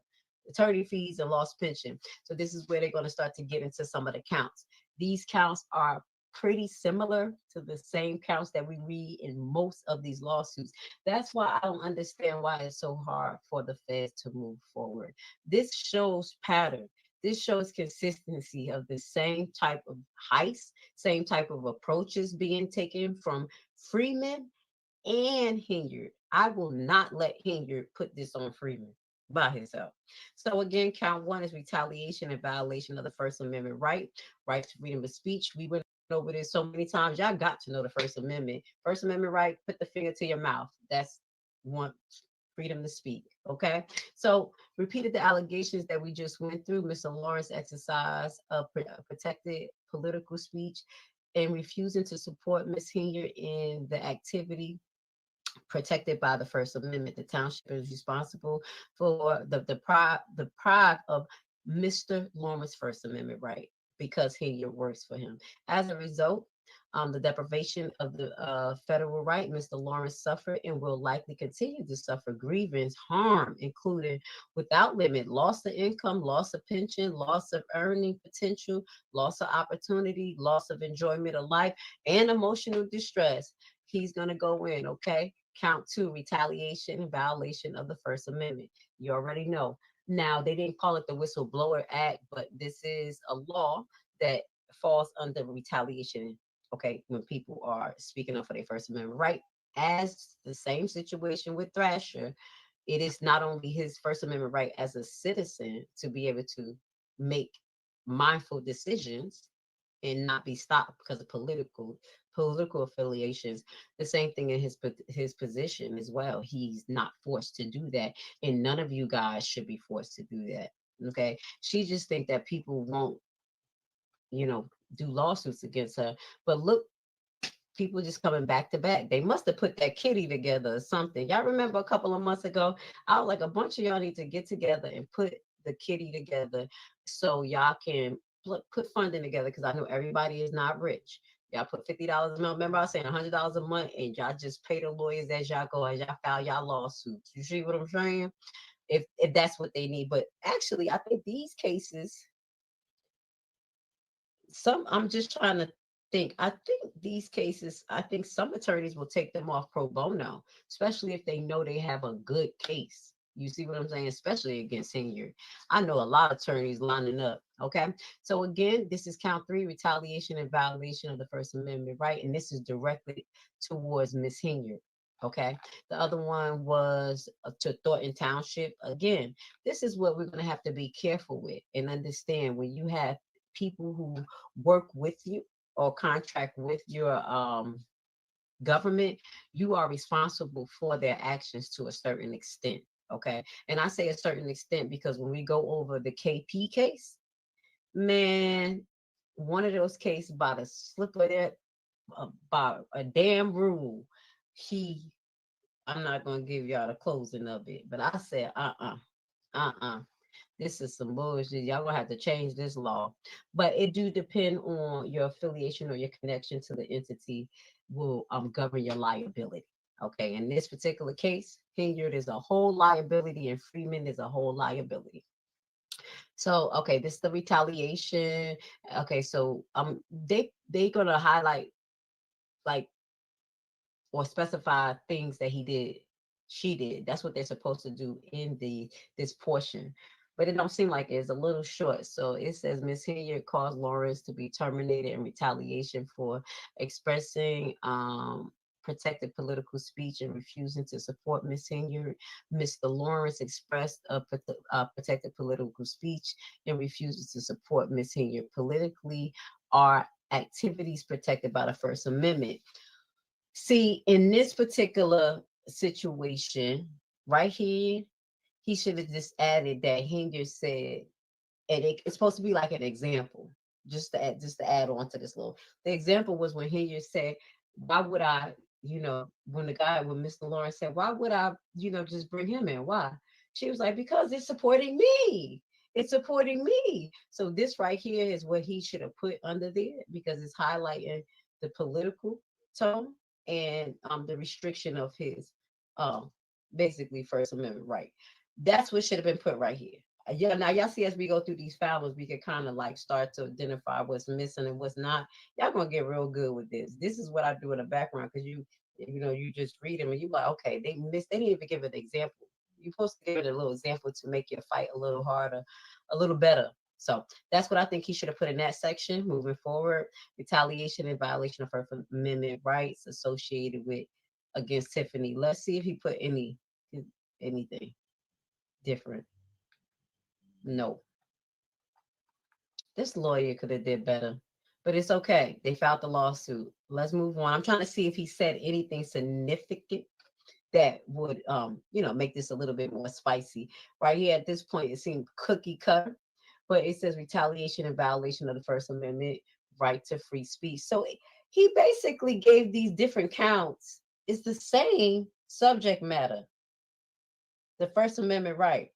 attorney fees and lost pension. So this is where they're going to start to get into some of the counts. These counts are pretty similar to the same counts that we read in most of these lawsuits. That's why I don't understand why it's so hard for the feds to move forward. This shows pattern. This shows consistency of the same type of heist, same type of approaches being taken from Freeman and Henyard. I will not let Henyard put this on Freeman by himself. So again, count one is retaliation and violation of the First Amendment right to freedom of speech. We went over this so many times. Y'all got to know the First Amendment. First Amendment right, put the finger to your mouth. That's one, freedom to speak. Okay. So repeated the allegations that we just went through. Mr. Lawrence exercised a protected political speech and refusing to support Ms. Henyard in the activity protected by the First Amendment. The township is responsible for the pride of Mr. Lawrence's First Amendment right because Henyard works for him. As a result, the deprivation of the federal right, Mr. Lawrence suffered and will likely continue to suffer grievance, harm, including without limit, loss of income, loss of pension, loss of earning potential, loss of opportunity, loss of enjoyment of life, and emotional distress. He's going to go in, okay? Count two, retaliation and violation of the First Amendment. You already know. Now, they didn't call it the Whistleblower Act, but this is a law that falls under retaliation. Okay, when people are speaking up for their First Amendment right, as the same situation with Thrasher, it is not only his First Amendment right as a citizen to be able to make mindful decisions and not be stopped because of political affiliations. The same thing in his position as well. He's not forced to do that, and none of you guys should be forced to do that. Okay, she just think that people won't, do lawsuits against her. But look, people just coming back to back. They must have put that kitty together or something. Y'all remember a couple of months ago, I was like, a bunch of y'all need to get together and put the kitty together so y'all can put funding together, because I know everybody is not rich. Y'all put $50 a month. Remember I was saying $100 a month, and y'all just pay the lawyers as y'all go, as y'all file y'all lawsuits. You see what I'm saying? If that's what they need. But actually, I think these cases, I'm just trying to think. I think these cases, I think some attorneys will take them off pro bono, especially if they know they have a good case. You see what I'm saying? Especially against Henyard. I know a lot of attorneys lining up. Okay. So again, this is count three, retaliation and violation of the First Amendment right. And this is directly towards Ms. Henyard. Okay. The other one was to Thornton Township. Again, this is what we're going to have to be careful with and understand. When you have people who work with you or contract with your government, you are responsible for their actions to a certain extent. Okay. And I say a certain extent because when we go over the KP case, man, one of those cases by the slip of that, by a damn rule, I'm not going to give y'all the closing of it, but I said, this is some bullshit. Y'all gonna have to change this law. But it do depend on your affiliation or your connection to the entity will govern your liability. Okay, in this particular case, Henyard is a whole liability and Freeman is a whole liability. So, okay, this is the retaliation. Okay, so they gonna highlight or specify things that she did. That's what they're supposed to do in this portion. But it don't seem like it's a little short. So it says Ms. Henyard caused Lawrence to be terminated in retaliation for expressing protected political speech and refusing to support Ms. Henyard. Mr. Lawrence expressed a protected political speech and refuses to support Ms. Henyard politically are activities protected by the First Amendment. See, in this particular situation right here, he should have just added that Henyard said, and it's supposed to be like an example, just to add on to this little. The example was when Henyard said, why would I, when Mr. Lawrence said, why would I, just bring him in? Why? She was like, because it's supporting me. It's supporting me. So this right here is what he should have put under there, because it's highlighting the political tone and the restriction of his basically First Amendment right. That's what should have been put right here. Yeah, now y'all see as we go through these files, we can kind of like start to identify what's missing and what's not. Y'all gonna get real good with this. This is what I do in the background because you just read them and you like, okay, they didn't even give an example. You're supposed to give it a little example to make your fight a little harder, a little better. So that's what I think he should have put in that section moving forward. Retaliation and violation of First Amendment rights associated with against Tiffany. Let's see if he put anything different. No. This lawyer could have did better, but it's okay. They filed the lawsuit. Let's move on. I'm trying to see if he said anything significant that would, make this a little bit more spicy. Right here at this point, it seemed cookie cutter, but it says retaliation and violation of the First Amendment right to free speech. So he basically gave these different counts. It's the same subject matter, the First Amendment right.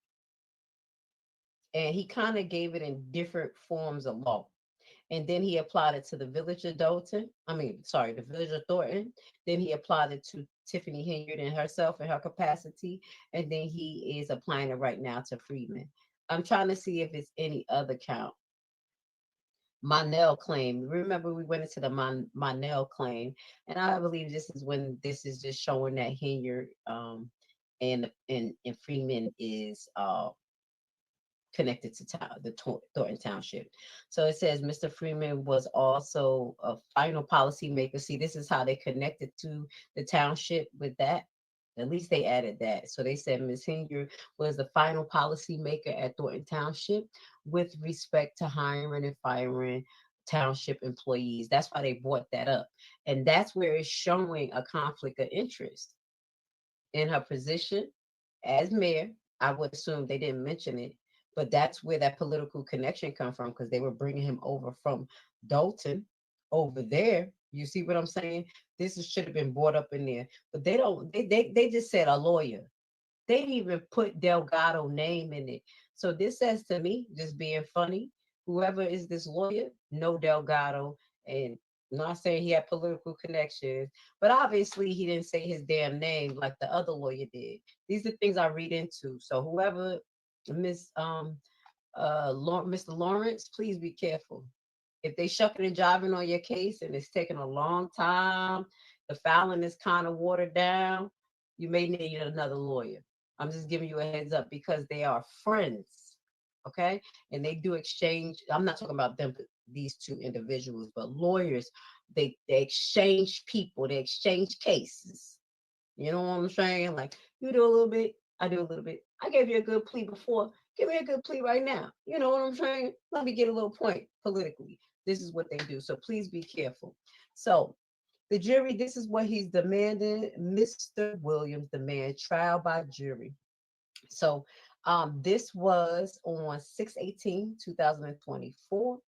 And he kind of gave it in different forms of law. And then he applied it to the village of the village of Thornton. Then he applied it to Tiffany Henyard and herself in her capacity. And then he is applying it right now to Freeman. I'm trying to see if it's any other count. Monell claim. Remember, we went into the Monell claim. And I believe this is when this is just showing that Henyard and Freeman is connected to the Thornton Township. So it says Mr. Freeman was also a final policy maker. See, this is how they connected to the township with that. At least they added that. So they said Ms. Henyard was the final policy maker at Thornton Township with respect to hiring and firing township employees. That's why they brought that up. And that's where it's showing a conflict of interest in her position as mayor. I would assume they didn't mention it, but that's where that political connection come from, because they were bringing him over from Dalton over there. You see what I'm saying? This should have been brought up in there, but they don't. They just said a lawyer. They didn't even put Delgado name in it. So this says to me, just being funny, whoever is this lawyer, no Delgado, and I'm not saying he had political connections, but obviously he didn't say his damn name like the other lawyer did. These are things I read into. So whoever, Mr. Lawrence, please be careful. If they shucking and jiving on your case and it's taking a long time, the filing is kind of watered down, you may need another lawyer. I'm just giving you a heads up because they are friends, okay? And they do exchange. I'm not talking about them, these two individuals, but lawyers, they exchange people, they exchange cases. You know what I'm saying? Like, you do a little bit, I do a little bit. I gave you a good plea before. Give me a good plea right now. You know what I'm saying? Let me get a little point politically. This is what they do. So please be careful. So the jury, this is what he's demanding. Mr. Williams demand trial by jury. So this was on 6/18/2024.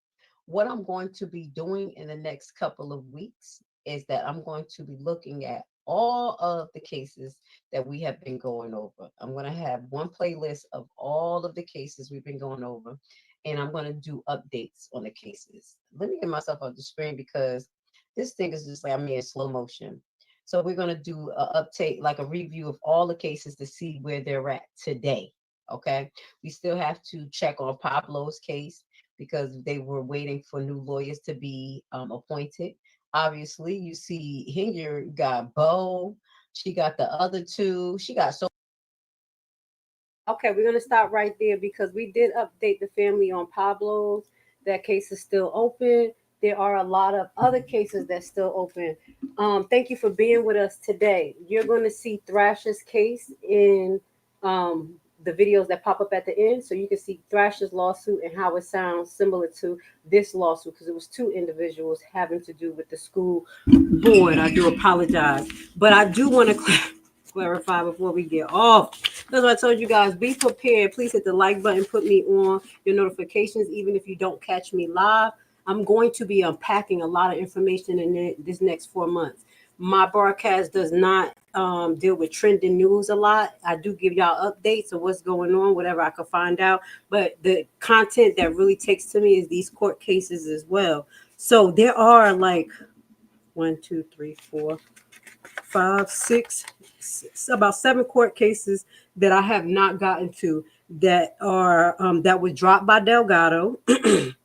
What I'm going to be doing in the next couple of weeks is that I'm going to be looking at all of the cases that we have been going over. I'm going to have one playlist of all of the cases we've been going over, and I'm going to do updates on the cases. Let me get myself off the screen because this thing is just like I'm in slow motion. So we're going to do an update, like a review of all the cases to see where they're at today. Okay. We still have to check on Pablo's case because they were waiting for new lawyers to be appointed. Obviously, you see Henyard got Bo. She got the other two. She got so. Okay, we're going to stop right there because we did update the family on Pablo's. That case is still open. There are a lot of other cases that's still open. Thank you for being with us today. You're going to see Thrasher's case in the videos that pop up at the end. So you can see Thrasher's lawsuit and how it sounds similar to this lawsuit because it was two individuals having to do with the school board. I do apologize. But I do want to clarify before we get off. That's what I told you guys. Be prepared. Please hit the like button. Put me on your notifications, even if you don't catch me live. I'm going to be unpacking a lot of information in this next 4 months. My broadcast does not deal with trending news a lot. I do give y'all updates of what's going on, whatever I can find out. But the content that really takes to me is these court cases as well. So there are like 1, 2, 3, 4, 5, 6, about 7 court cases that I have not gotten to that are that was dropped by Delgado, and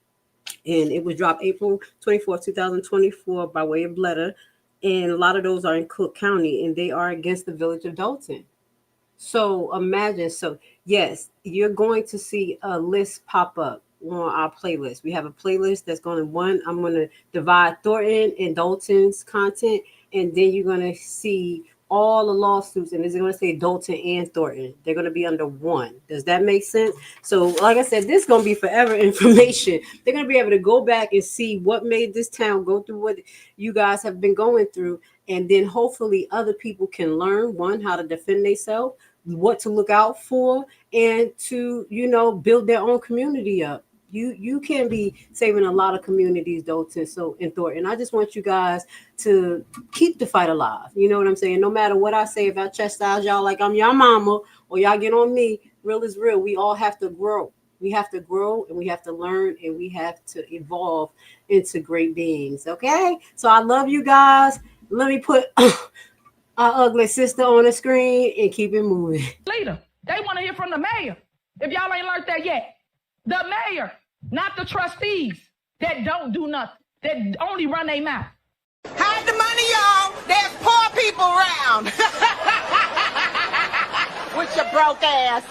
it was dropped April 24th, 2024 by way of letter. And a lot of those are in Cook County, and they are against the village of Dalton. So imagine, so yes, you're going to see a list pop up on our playlist. We have a playlist that's going to I'm going to divide Thornton and Dalton's content, and then you're going to see all the lawsuits, and it's going to say Dalton and Thornton. They're going to be under one. Does that make sense? So like I said, this is going to be forever information. They're going to be able to go back and see what made this town go through what you guys have been going through. And then hopefully other people can learn, one, how to defend themselves, what to look out for, and to, you know, build their own community up. You can be saving a lot of communities, Dalton, so in Thornton. I just want you guys to keep the fight alive. You know what I'm saying? No matter what I say, if I chastise y'all like I'm your mama, or y'all get on me, real is real. We all have to grow. We have to grow, and we have to learn, and we have to evolve into great beings. Okay? So I love you guys. Let me put our ugly sister on the screen and keep it moving. Leader, they want to hear from the mayor. If y'all ain't learned that yet, the mayor, not the trustees that don't do nothing, that only run their mouth. Hide the money, y'all. There's poor people around. With your broke ass.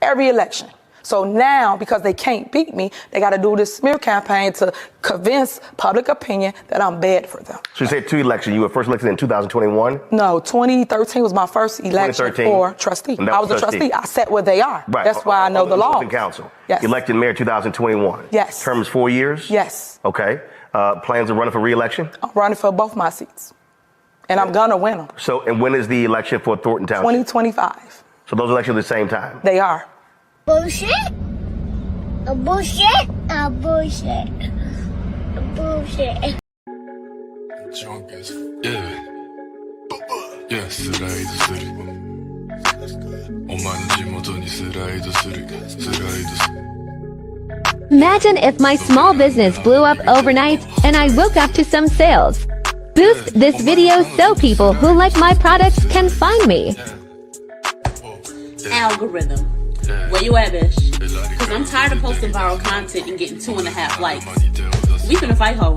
Every election. So now, because they can't beat me, they got to do this smear campaign to convince public opinion that I'm bad for them. So you said 2 elections. You were first elected in 2021? No, 2013 was my first election for trustee. I was a trustee. I sat where they are. Right. That's why I know the law. Council. Yes. Elected mayor 2021. Yes. Term is 4 years? Yes. Okay. Plans of running for re-election? I'm running for both my seats. And I'm going to win them. So, and when is the election for Thornton Township? 2025. So those elections at the same time? They are. Bullshit. A bullshit. A bullshit. A bullshit. Drunk as yeah, スライドするお前の地元にスライドするスライドする Imagine if my small business blew up overnight and I woke up to some sales. Boost this video so people who like my products can find me. Algorithm. Where you at, bitch? Because I'm tired of posting viral content and getting 2.5 likes. We finna fight, ho.